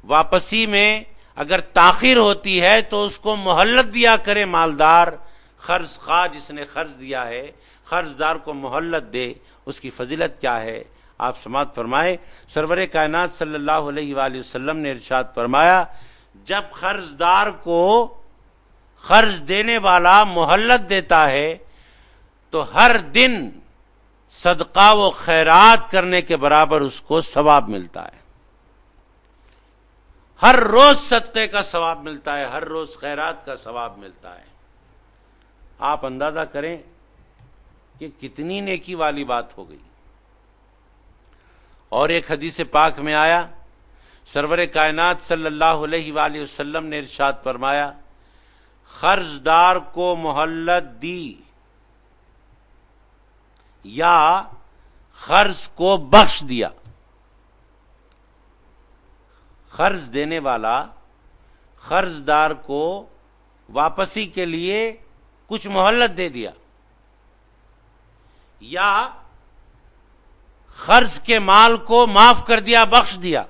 واپسی میں اگر تاخیر ہوتی ہے تو اس کو مہلت دیا کرے مالدار، قرض خواہ جس نے قرض دیا ہے قرض دار کو مہلت دے۔ اس کی فضیلت کیا ہے آپ سماعت فرمائے۔ سرور کائنات صلی اللہ علیہ وآلہ وسلم نے ارشاد فرمایا جب قرض دار کو قرض دینے والا مہلت دیتا ہے تو ہر دن صدقہ و خیرات کرنے کے برابر اس کو ثواب ملتا ہے، ہر روز صدقے کا ثواب ملتا ہے، ہر روز خیرات کا ثواب ملتا ہے۔ آپ اندازہ کریں کہ کتنی نیکی والی بات ہو گئی۔ اور ایک حدیث پاک میں آیا سرور کائنات صلی اللہ علیہ وآلہ وسلم نے ارشاد فرمایا، قرض دار کو مہلت دی یا قرض کو بخش دیا۔ قرض دینے والا قرض دار کو واپسی کے لیے کچھ مہلت دے دیا یا قرض کے مال کو معاف کر دیا، بخش دیا،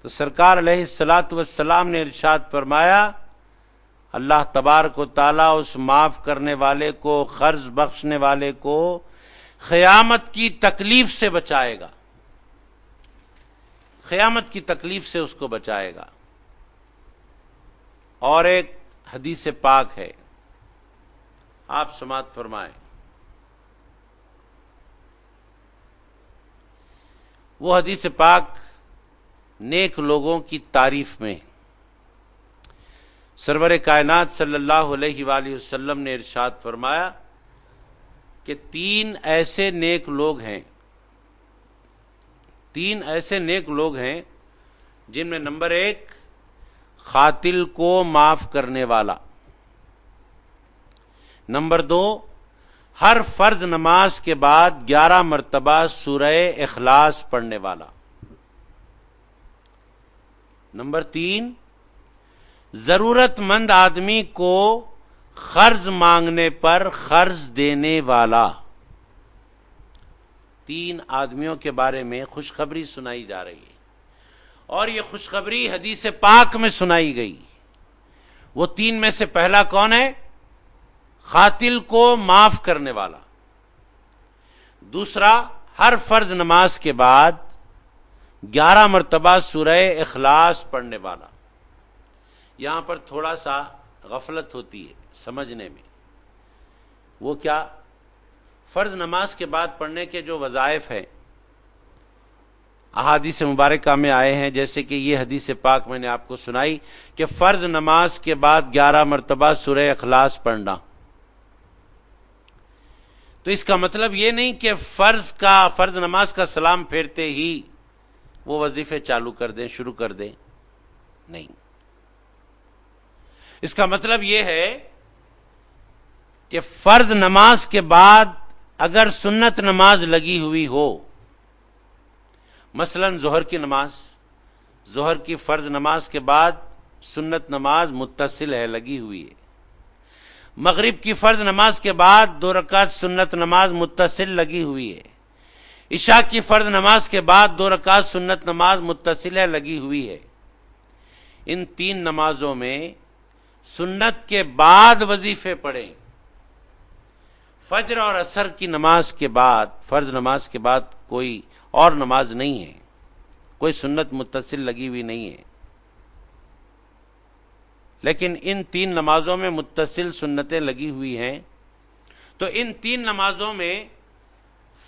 تو سرکار علیہ الصلاۃ والسلام نے ارشاد فرمایا اللہ تبارک و تعالیٰ اس معاف کرنے والے کو، قرض بخشنے والے کو قیامت کی تکلیف سے بچائے گا، قیامت کی تکلیف سے اس کو بچائے گا۔ اور ایک حدیث پاک ہے، آپ سماعت فرمائیں۔ وہ حدیث پاک نیک لوگوں کی تعریف میں سرور کائنات صلی اللہ علیہ وآلہ وسلم نے ارشاد فرمایا کہ تین ایسے نیک لوگ ہیں جن میں نمبر 1 قاتل کو معاف کرنے والا، نمبر 2 ہر فرض نماز کے بعد 11 مرتبہ سورہ اخلاص پڑھنے والا، نمبر 3 ضرورت مند آدمی کو قرض مانگنے پر قرض دینے والا۔ 3 آدمیوں کے بارے میں خوشخبری سنائی جا رہی ہے، اور یہ خوشخبری حدیث پاک میں سنائی گئی۔ وہ 3 میں سے پہلا کون ہے؟ قاتل کو معاف کرنے والا، دوسرا ہر فرض نماز کے بعد 11 مرتبہ سورہ اخلاص پڑھنے والا۔ یہاں پر تھوڑا سا غفلت ہوتی ہے سمجھنے میں۔ وہ کیا؟ فرض نماز کے بعد پڑھنے کے جو وظائف ہیں احادیث مبارکہ میں آئے ہیں، جیسے کہ یہ حدیث پاک میں نے آپ کو سنائی کہ فرض نماز کے بعد 11 مرتبہ سورہ اخلاص پڑھنا، تو اس کا مطلب یہ نہیں کہ فرض نماز کا سلام پھیرتے ہی وہ وظیفے چالو کر دیں، شروع کر دیں، نہیں۔ اس کا مطلب یہ ہے کہ فرض نماز کے بعد اگر سنت نماز لگی ہوئی ہو، مثلا ظہر کی نماز، ظہر کی فرض نماز کے بعد سنت نماز متصل ہے، لگی ہوئی ہے، مغرب کی فرض نماز کے بعد 2 رکعت سنت نماز متصل لگی ہوئی ہے، عشاء کی فرض نماز کے بعد 2 رکعت سنت نماز متصل ہے، لگی ہوئی ہے۔ ان 3 نمازوں میں سنت کے بعد وظیفے پڑھیں۔ فجر اور عصر کی نماز کے بعد، فرض نماز کے بعد کوئی اور نماز نہیں ہے، کوئی سنت متصل لگی ہوئی نہیں ہے، لیکن ان 3 نمازوں میں متصل سنتیں لگی ہوئی ہیں۔ تو ان 3 نمازوں میں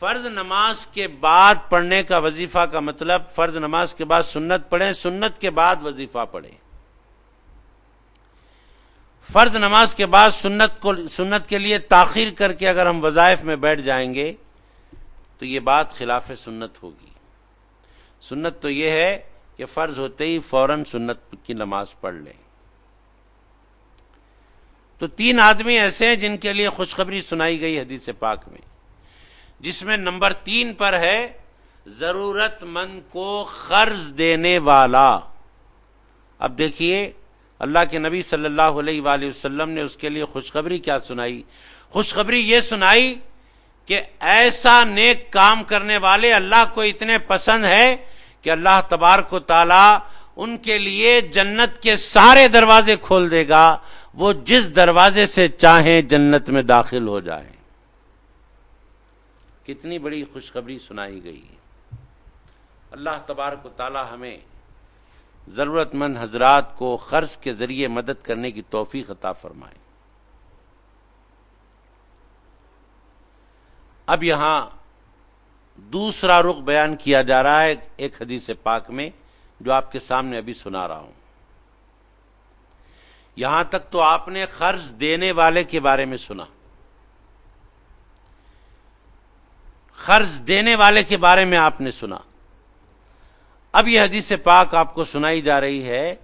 فرض نماز کے بعد پڑھنے کا وظیفہ کا مطلب فرض نماز کے بعد سنت پڑھیں، سنت کے بعد وظیفہ پڑھیں۔ فرض نماز کے بعد سنت کے لیے تاخیر کر کے اگر ہم وظائف میں بیٹھ جائیں گے تو یہ بات خلاف سنت ہوگی۔ سنت تو یہ ہے کہ فرض ہوتے ہی فوراً سنت کی نماز پڑھ لیں۔ تو 3 آدمی ایسے ہیں جن کے لیے خوشخبری سنائی گئی حدیث پاک میں، جس میں نمبر 3 پر ہے ضرورت مند کو قرض دینے والا۔ اب دیکھیے اللہ کے نبی صلی اللہ علیہ وآلہ وسلم نے اس کے لیے خوشخبری کیا سنائی؟ خوشخبری یہ سنائی کہ ایسا نیک کام کرنے والے اللہ کو اتنے پسند ہے کہ اللہ تبارک و تعالی ان کے لیے جنت کے سارے دروازے کھول دے گا، وہ جس دروازے سے چاہیں جنت میں داخل ہو جائیں۔ کتنی بڑی خوشخبری سنائی گئی۔ اللہ تبارک و تعالی ہمیں ضرورت مند حضرات کو قرض کے ذریعے مدد کرنے کی توفیق عطا فرمائے۔ اب یہاں دوسرا رخ بیان کیا جا رہا ہے ایک حدیث پاک میں جو آپ کے سامنے ابھی سنا رہا ہوں۔ یہاں تک تو آپ نے قرض دینے والے کے بارے میں سنا، قرض دینے والے کے بارے میں آپ نے سنا۔ اب یہ حدیث پاک آپ کو سنائی جا رہی ہے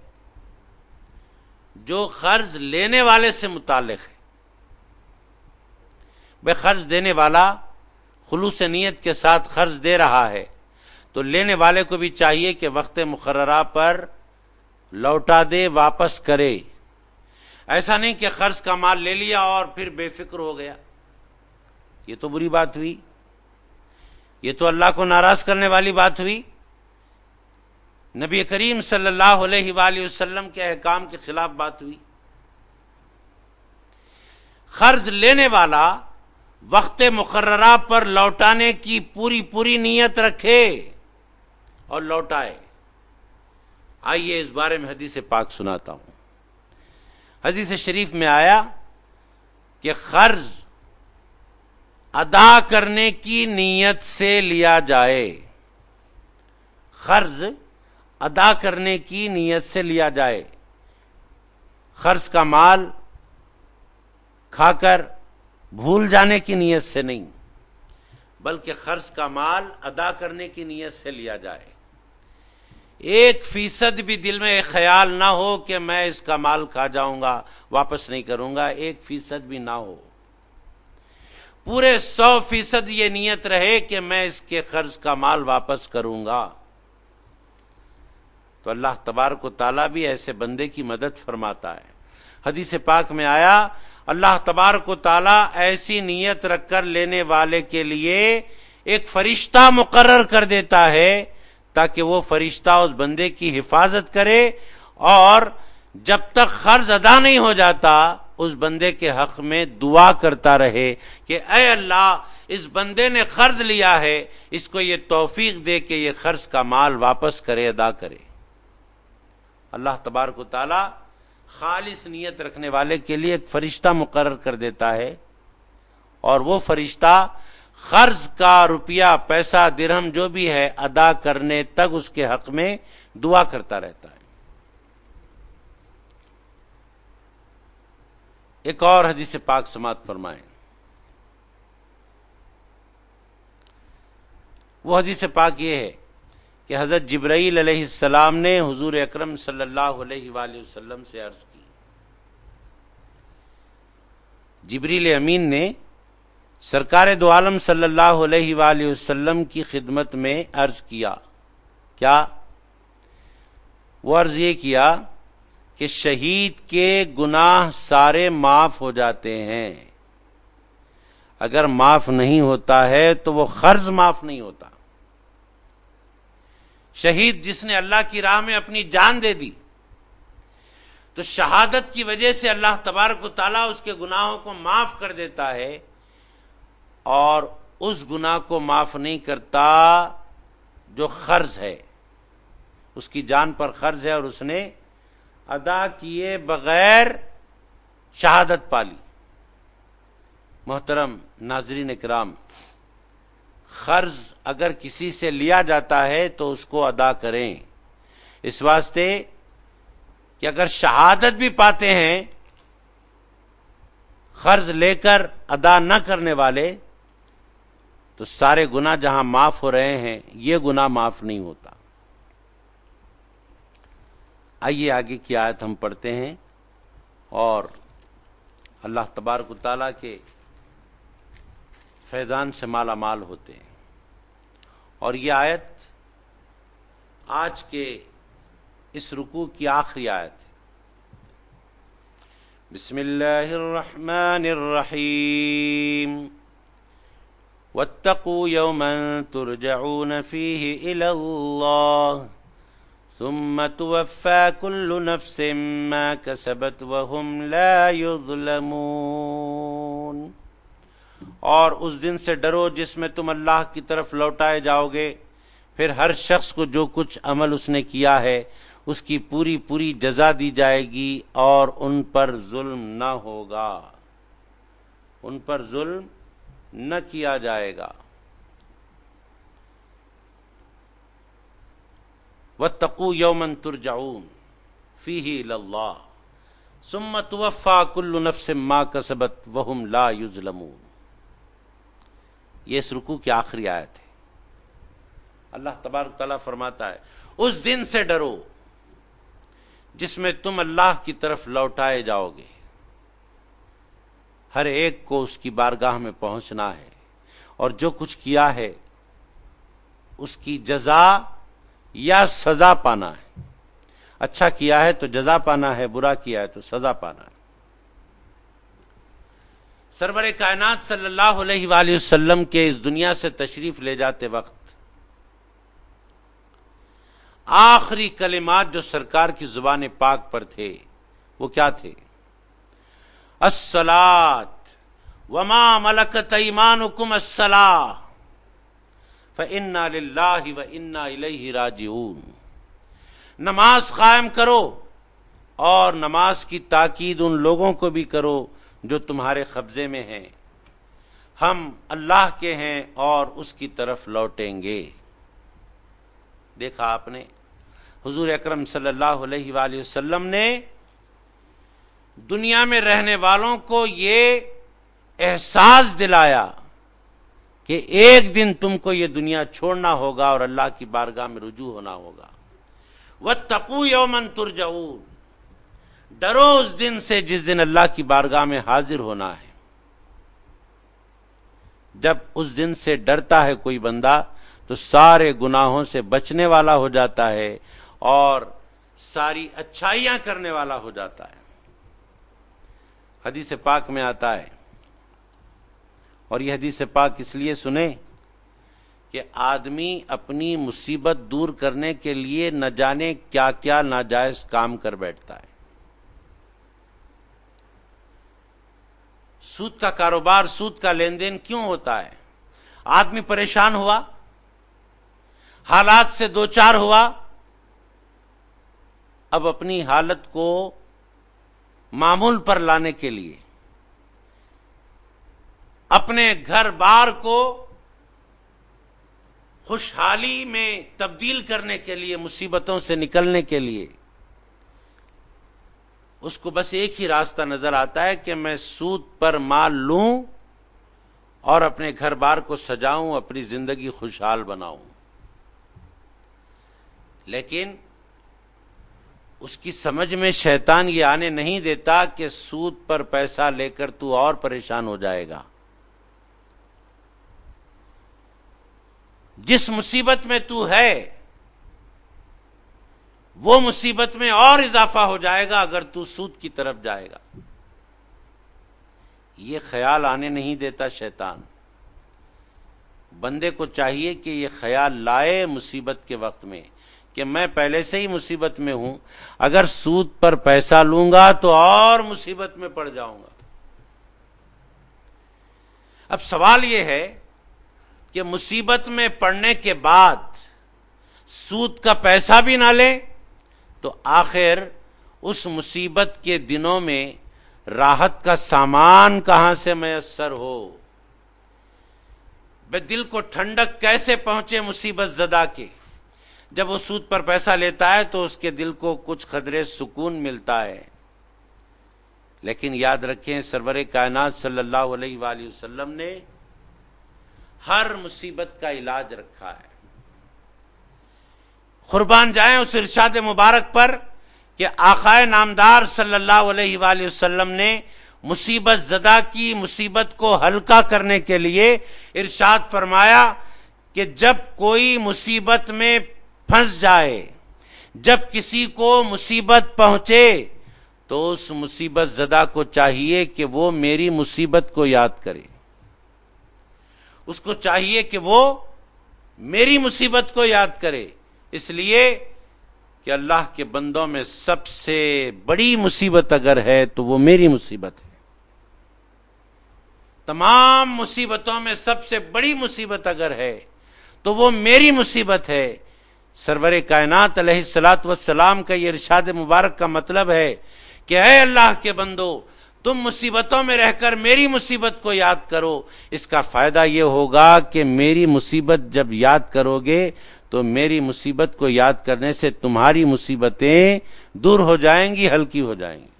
جو قرض لینے والے سے متعلق ہے۔ بے قرض دینے والا خلوص نیت کے ساتھ قرض دے رہا ہے تو لینے والے کو بھی چاہیے کہ وقت مقررہ پر لوٹا دے، واپس کرے۔ ایسا نہیں کہ قرض کا مال لے لیا اور پھر بے فکر ہو گیا، یہ تو بری بات ہوئی، یہ تو اللہ کو ناراض کرنے والی بات ہوئی، نبی کریم صلی اللہ علیہ وآلہ وسلم کے احکام کے خلاف بات ہوئی۔ قرض لینے والا وقت مقررہ پر لوٹانے کی پوری نیت رکھے اور لوٹائے۔ آئیے اس بارے میں حدیث پاک سناتا ہوں۔ حدیث شریف میں آیا کہ قرض ادا کرنے کی نیت سے لیا جائے، قرض ادا کرنے کی نیت سے لیا جائے، قرض کا مال کھا کر بھول جانے کی نیت سے نہیں، بلکہ قرض کا مال ادا کرنے کی نیت سے لیا جائے۔ 1% بھی دل میں ایک خیال نہ ہو کہ میں اس کا مال کھا جاؤں گا، واپس نہیں کروں گا، 1% بھی نہ ہو، پورے 100% یہ نیت رہے کہ میں اس کے قرض کا مال واپس کروں گا، تو اللہ تبارک و تعالیٰ بھی ایسے بندے کی مدد فرماتا ہے۔ حدیث پاک میں آیا اللہ تبارک و تعالیٰ ایسی نیت رکھ کر لینے والے کے لیے ایک فرشتہ مقرر کر دیتا ہے تاکہ وہ فرشتہ اس بندے کی حفاظت کرے، اور جب تک قرض ادا نہیں ہو جاتا اس بندے کے حق میں دعا کرتا رہے کہ اے اللہ اس بندے نے قرض لیا ہے، اس کو یہ توفیق دے کہ یہ قرض کا مال واپس کرے، ادا کرے۔ اللہ تبارک و تعالیٰ خالص نیت رکھنے والے کے لیے ایک فرشتہ مقرر کر دیتا ہے، اور وہ فرشتہ قرض کا روپیہ، پیسہ، درہم جو بھی ہے ادا کرنے تک اس کے حق میں دعا کرتا رہتا ہے۔ ایک اور حدیث پاک سماعت فرمائیں۔ وہ حدیث پاک یہ ہے کہ حضرت جبرائیل علیہ السلام نے حضور اکرم صلی اللہ علیہ وآلہ وسلم سے عرض کی، جبریل امین نے سرکار دو عالم صلی اللہ علیہ وآلہ وسلم کی خدمت میں عرض کیا، کیا؟ وہ عرض یہ کیا کہ شہید کے گناہ سارے معاف ہو جاتے ہیں، اگر معاف نہیں ہوتا ہے تو وہ قرض معاف نہیں ہوتا۔ شہید جس نے اللہ کی راہ میں اپنی جان دے دی تو شہادت کی وجہ سے اللہ تبارک و تعالیٰ اس کے گناہوں کو معاف کر دیتا ہے، اور اس گناہ کو معاف نہیں کرتا جو قرض ہے، اس کی جان پر قرض ہے اور اس نے ادا کیے بغیر شہادت پالی۔ محترم ناظرین کرام، قرض اگر کسی سے لیا جاتا ہے تو اس کو ادا کریں، اس واسطے کہ اگر شہادت بھی پاتے ہیں قرض لے کر ادا نہ کرنے والے تو سارے گناہ جہاں معاف ہو رہے ہیں یہ گناہ معاف نہیں ہوتا۔ آئیے آگے کی آیت ہم پڑھتے ہیں اور اللہ تبارک و تعالیٰ کے فیضان سے مالا مال ہوتے ہیں، اور یہ آیت آج کے اس رکوع کی آخری آیت ہے۔ بسم اللہ الرحمن الرحیم واتقوا یوما ترجعون فیہ الی اللہ ثم توفى كل نفس ما كسبت وهم لا يظلمون، اور اس دن سے ڈرو جس میں تم اللہ کی طرف لوٹائے جاؤ گے، پھر ہر شخص کو جو کچھ عمل اس نے کیا ہے اس کی پوری جزا دی جائے گی، اور ان پر ظلم نہ ہوگا، ان پر ظلم نہ کیا جائے گا۔ وَاتَّقُوا يَوْمًا تُرْجَعُونَ فِيهِ إِلَى اللَّهِ ثُمَّ تُوَفَّى كُلُّ نَفْسٍ مَا كَسَبَتْ وَهُمْ لَا يُظْلَمُونَ۔ یہ اس رکوع کی آخری آیت ہے۔ اللہ تبارک تعالیٰ فرماتا ہے اس دن سے ڈرو جس میں تم اللہ کی طرف لوٹائے جاؤ گے. ہر ایک کو اس کی بارگاہ میں پہنچنا ہے اور جو کچھ کیا ہے اس کی جزا یا سزا پانا ہے. اچھا کیا ہے تو جزا پانا ہے، برا کیا ہے تو سزا پانا ہے. سرور کائنات صلی اللہ علیہ وآلہ وسلم کے اس دنیا سے تشریف لے جاتے وقت آخری کلمات جو سرکار کی زبان پاک پر تھے وہ کیا تھے؟ الصلاۃ وما ملکت ایمانکم الصلاۃ فإنا للہ وإنا الیہ راجعون. نماز قائم کرو اور نماز کی تاکید ان لوگوں کو بھی کرو جو تمہارے قبضے میں ہیں، ہم اللہ کے ہیں اور اس کی طرف لوٹیں گے. دیکھا آپ نے حضور اکرم صلی اللہ علیہ وآلہ وسلم نے دنیا میں رہنے والوں کو یہ احساس دلایا کہ ایک دن تم کو یہ دنیا چھوڑنا ہوگا اور اللہ کی بارگاہ میں رجوع ہونا ہوگا. واتقوا یوما ترجعون، ڈرو اس دن سے جس دن اللہ کی بارگاہ میں حاضر ہونا ہے. جب اس دن سے ڈرتا ہے کوئی بندہ تو سارے گناہوں سے بچنے والا ہو جاتا ہے اور ساری اچھائیاں کرنے والا ہو جاتا ہے. حدیث پاک میں آتا ہے، اور یہ حدیث پاک اس لیے سنیں کہ آدمی اپنی مصیبت دور کرنے کے لیے نہ جانے کیا کیا ناجائز کام کر بیٹھتا ہے. سود کا کاروبار، سود کا لین دین کیوں ہوتا ہے؟ آدمی پریشان ہوا، حالات سے دوچار ہوا، اب اپنی حالت کو معمول پر لانے کے لیے، اپنے گھر بار کو خوشحالی میں تبدیل کرنے کے لیے، مصیبتوں سے نکلنے کے لیے اس کو بس ایک ہی راستہ نظر آتا ہے کہ میں سود پر مال لوں اور اپنے گھر بار کو سجاؤں، اپنی زندگی خوشحال بناؤں. لیکن اس کی سمجھ میں شیطان یہ آنے نہیں دیتا کہ سود پر پیسہ لے کر تو اور پریشان ہو جائے گا. جس مصیبت میں تو ہے وہ مصیبت میں اور اضافہ ہو جائے گا اگر تو سود کی طرف جائے گا. یہ خیال آنے نہیں دیتا شیطان. بندے کو چاہیے کہ یہ خیال لائے مصیبت کے وقت میں کہ میں پہلے سے ہی مصیبت میں ہوں، اگر سود پر پیسہ لوں گا تو اور مصیبت میں پڑ جاؤں گا. اب سوال یہ ہے کہ مصیبت میں پڑنے کے بعد سود کا پیسہ بھی نہ لیں تو آخر اس مصیبت کے دنوں میں راحت کا سامان کہاں سے میسر ہو؟ بے دل کو ٹھنڈک کیسے پہنچے مصیبت زدہ کے؟ جب وہ سود پر پیسہ لیتا ہے تو اس کے دل کو کچھ قدرے سکون ملتا ہے. لیکن یاد رکھیں سرور کائنات صلی اللہ علیہ وآلہ وسلم نے ہر مصیبت کا علاج رکھا ہے. قربان جائیں اس ارشاد مبارک پر کہ آقائے نامدار صلی اللہ علیہ وآلہ وسلم نے مصیبت زدہ کی مصیبت کو ہلکا کرنے کے لیے ارشاد فرمایا کہ جب کوئی مصیبت میں پھنس جائے، جب کسی کو مصیبت پہنچے تو اس مصیبت زدہ کو چاہیے کہ وہ میری مصیبت کو یاد کرے. اس کو چاہیے کہ وہ میری مصیبت کو یاد کرے، اس لیے کہ اللہ کے بندوں میں سب سے بڑی مصیبت اگر ہے تو وہ میری مصیبت ہے. تمام مصیبتوں میں سب سے بڑی مصیبت اگر ہے تو وہ میری مصیبت ہے. سرور کائنات علیہ الصلاۃ والسلام کا یہ ارشاد مبارک کا مطلب ہے کہ اے اللہ کے بندو، تم مصیبتوں میں رہ کر میری مصیبت کو یاد کرو. اس کا فائدہ یہ ہوگا کہ میری مصیبت جب یاد کرو گے تو میری مصیبت کو یاد کرنے سے تمہاری مصیبتیں دور ہو جائیں گی، ہلکی ہو جائیں گی.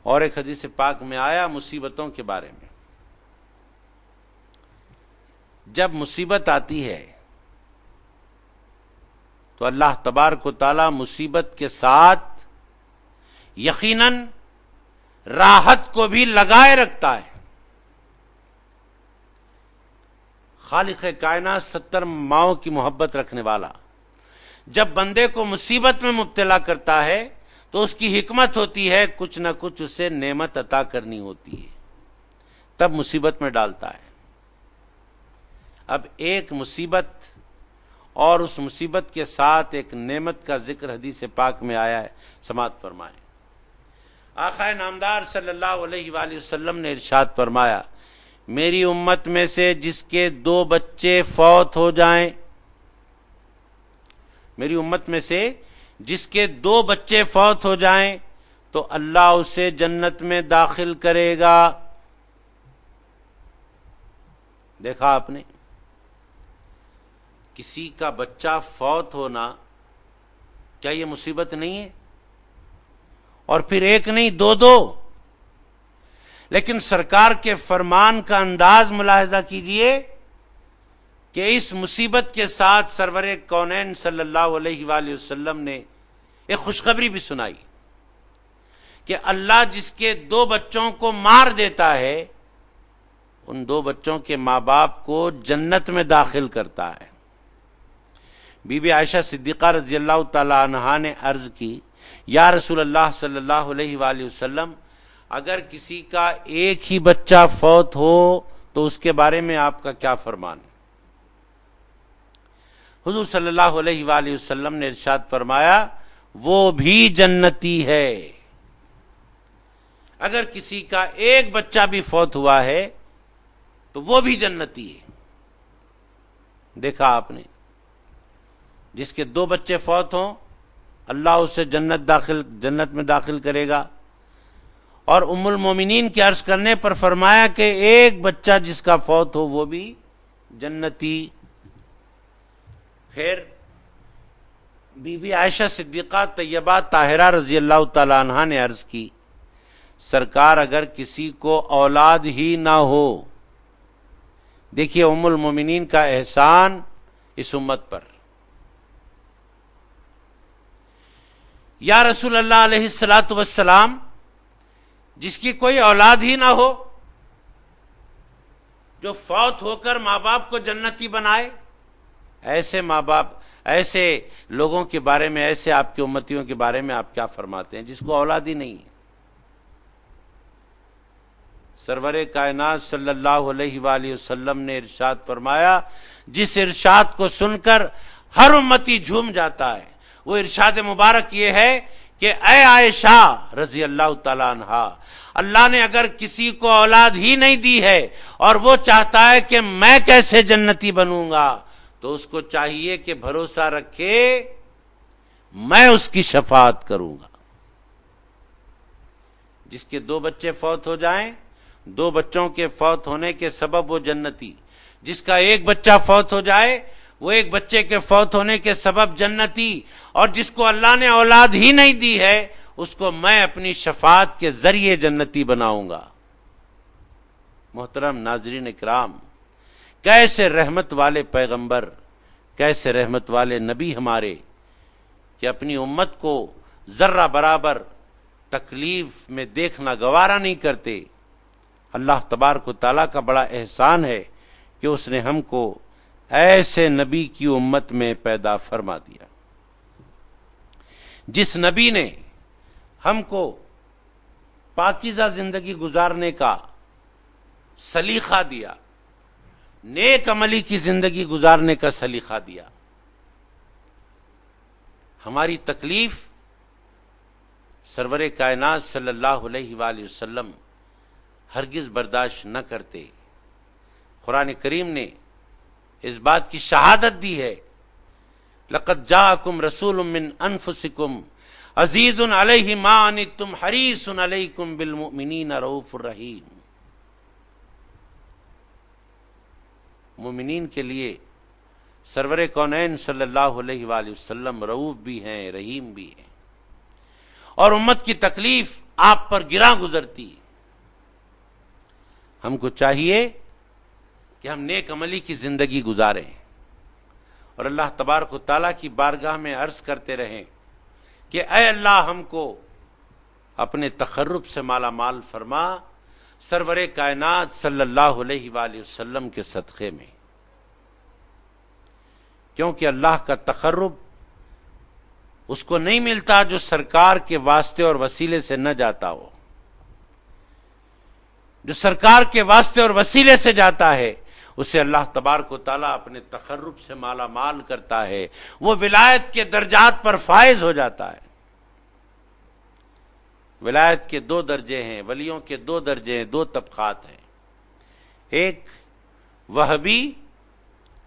اور ایک حدیث پاک میں آیا مصیبتوں کے بارے میں، جب مصیبت آتی ہے تو اللہ تبارک و تعالی مصیبت کے ساتھ یقیناً راحت کو بھی لگائے رکھتا ہے۔ خالق کائنات 70 ماؤں کی محبت رکھنے والا جب بندے کو مصیبت میں مبتلا کرتا ہے تو اس کی حکمت ہوتی ہے کچھ نہ کچھ اسے نعمت عطا کرنی ہوتی ہے، تب مصیبت میں ڈالتا ہے۔ اب ایک مصیبت اور اس مصیبت کے ساتھ ایک نعمت کا ذکر حدیث پاک میں آیا ہے، سماعت فرمائیں۔ آقا نامدار صلی اللہ علیہ وآلہ وسلم نے ارشاد فرمایا، میری امت میں سے جس کے 2 بچے فوت ہو جائیں، میری امت میں سے جس کے 2 بچے فوت ہو جائیں تو اللہ اسے جنت میں داخل کرے گا۔ دیکھا آپ نے، کسی کا بچہ فوت ہونا کیا یہ مصیبت نہیں ہے؟ اور پھر ایک نہیں 2 لیکن سرکار کے فرمان کا انداز ملاحظہ کیجئے کہ اس مصیبت کے ساتھ سرور کونین صلی اللہ علیہ وآلہ وسلم نے ایک خوشخبری بھی سنائی کہ اللہ جس کے 2 بچوں کو مار دیتا ہے ان 2 بچوں کے ماں باپ کو جنت میں داخل کرتا ہے۔ بی بی عائشہ صدیقہ رضی اللہ تعالی عنہا نے عرض کی، یا رسول اللہ صلی اللہ علیہ وآلہ وسلم، اگر کسی کا ایک ہی بچہ فوت ہو تو اس کے بارے میں آپ کا کیا فرمان ہے؟ حضور صلی اللہ علیہ وآلہ وسلم نے ارشاد فرمایا، وہ بھی جنتی ہے۔ اگر کسی کا ایک بچہ بھی فوت ہوا ہے تو وہ بھی جنتی ہے۔ دیکھا آپ نے، جس کے 2 بچے فوت ہوں اللہ اسے جنت میں داخل کرے گا، اور ام المومنین کے عرض کرنے پر فرمایا کہ ایک بچہ جس کا فوت ہو وہ بھی جنتی۔ پھر بی بی عائشہ صدیقہ طیبہ طاہرہ رضی اللہ تعالی عنہا نے عرض کی، سرکار اگر کسی کو اولاد ہی نہ ہو، دیکھیے ام المومنین کا احسان اس امت پر، یا رسول اللہ علیہ الصلوۃ والسلام، جس کی کوئی اولاد ہی نہ ہو، جو فوت ہو کر ماں باپ کو جنتی بنائے، ایسے ماں باپ، ایسے لوگوں کے بارے میں، ایسے آپ کے امتیوں کے بارے میں آپ کیا فرماتے ہیں جس کو اولاد ہی نہیں ہے؟ سرور کائنات صلی اللہ علیہ وآلہ وسلم نے ارشاد فرمایا، جس ارشاد کو سن کر ہر امتی جھوم جاتا ہے، وہ ارشاد مبارک یہ ہے کہ اے عائشہ رضی اللہ تعالیٰ عنہا، اللہ نے اگر کسی کو اولاد ہی نہیں دی ہے اور وہ چاہتا ہے کہ میں کیسے جنتی بنوں گا، تو اس کو چاہیے کہ بھروسہ رکھے میں اس کی شفاعت کروں گا۔ جس کے 2 بچے فوت ہو جائیں، 2 بچوں کے فوت ہونے کے سبب وہ جنتی، جس کا ایک بچہ فوت ہو جائے وہ ایک بچے کے فوت ہونے کے سبب جنتی، اور جس کو اللہ نے اولاد ہی نہیں دی ہے اس کو میں اپنی شفاعت کے ذریعے جنتی بناؤں گا۔ محترم ناظرین اکرام، کیسے رحمت والے پیغمبر، کیسے رحمت والے نبی ہمارے، کہ اپنی امت کو ذرہ برابر تکلیف میں دیکھنا گوارا نہیں کرتے۔ اللہ تبارک و تعالیٰ کا بڑا احسان ہے کہ اس نے ہم کو ایسے نبی کی امت میں پیدا فرما دیا، جس نبی نے ہم کو پاکیزہ زندگی گزارنے کا سلیقہ دیا، نیک عملی کی زندگی گزارنے کا سلیقہ دیا۔ ہماری تکلیف سرور کائنات صلی اللہ علیہ وآلہ وسلم ہرگز برداشت نہ کرتے۔ قرآن کریم نے اس بات کی شہادت دی ہے، لقد جاءکم رسول من انفسکم عزیز علیہ ما عنتم حریص علیکم بالمؤمنین رؤوف الرحیم۔ مومنین کے لیے سرور کونین صلی اللہ علیہ وآلہ وسلم رؤوف بھی ہیں، رحیم بھی ہیں، اور امت کی تکلیف آپ پر گراں گزرتی۔ ہم کو چاہیے کہ ہم نیک عملی کی زندگی گزاریں، اور اللہ تبارک و تعالیٰ کی بارگاہ میں عرض کرتے رہیں کہ اے اللہ ہم کو اپنے تقرب سے مالا مال فرما سرور کائنات صلی اللہ علیہ وآلہ وسلم کے صدقے میں، کیونکہ اللہ کا تقرب اس کو نہیں ملتا جو سرکار کے واسطے اور وسیلے سے نہ جاتا ہو۔ جو سرکار کے واسطے اور وسیلے سے جاتا ہے اسے اللہ تبارک و تعالیٰ اپنے تقرب سے مالا مال کرتا ہے، وہ ولایت کے درجات پر فائز ہو جاتا ہے۔ ولایت کے دو درجے ہیں، ولیوں کے دو درجے ہیں، دو طبقات ہیں، ایک وہبی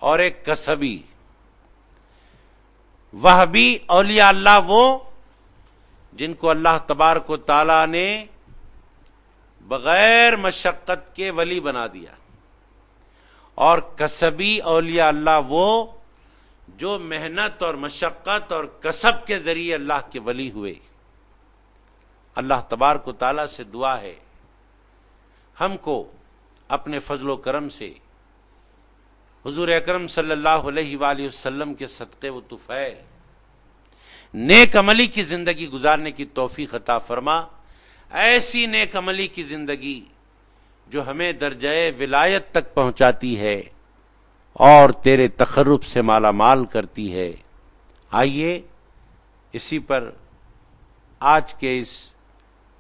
اور ایک کسبی۔ وہبی اولیاء اللہ وہ جن کو اللہ تبارک و تعالیٰ نے بغیر مشقت کے ولی بنا دیا، اور کسبی اولیاء اللہ وہ جو محنت اور مشقت اور کسب کے ذریعے اللہ کے ولی ہوئے۔ اللہ تبارک و تعالیٰ سے دعا ہے ہم کو اپنے فضل و کرم سے حضور اکرم صلی اللہ علیہ وآلہ وسلم کے صدقے و طفیل نیک عملی کی زندگی گزارنے کی توفیق عطا فرما، ایسی نیک عملی کی زندگی جو ہمیں درجہ ولایت تک پہنچاتی ہے اور تیرے تقرب سے مالا مال کرتی ہے۔ آئیے اسی پر آج کے اس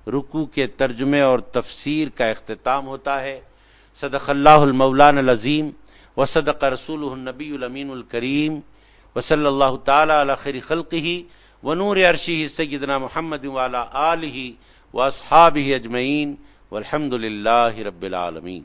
رکوع کے ترجمے اور تفسیر کا اختتام ہوتا ہے۔ صدق اللہ المولان العظیم وصدق رسولہ النبی الامین الکریم وصلی اللہ تعالی علی خیر خلقہ ونور عرشہ سیدنا محمد وعلی آلہ واصحابہ اجمعین والحمد للہ رب العالمین۔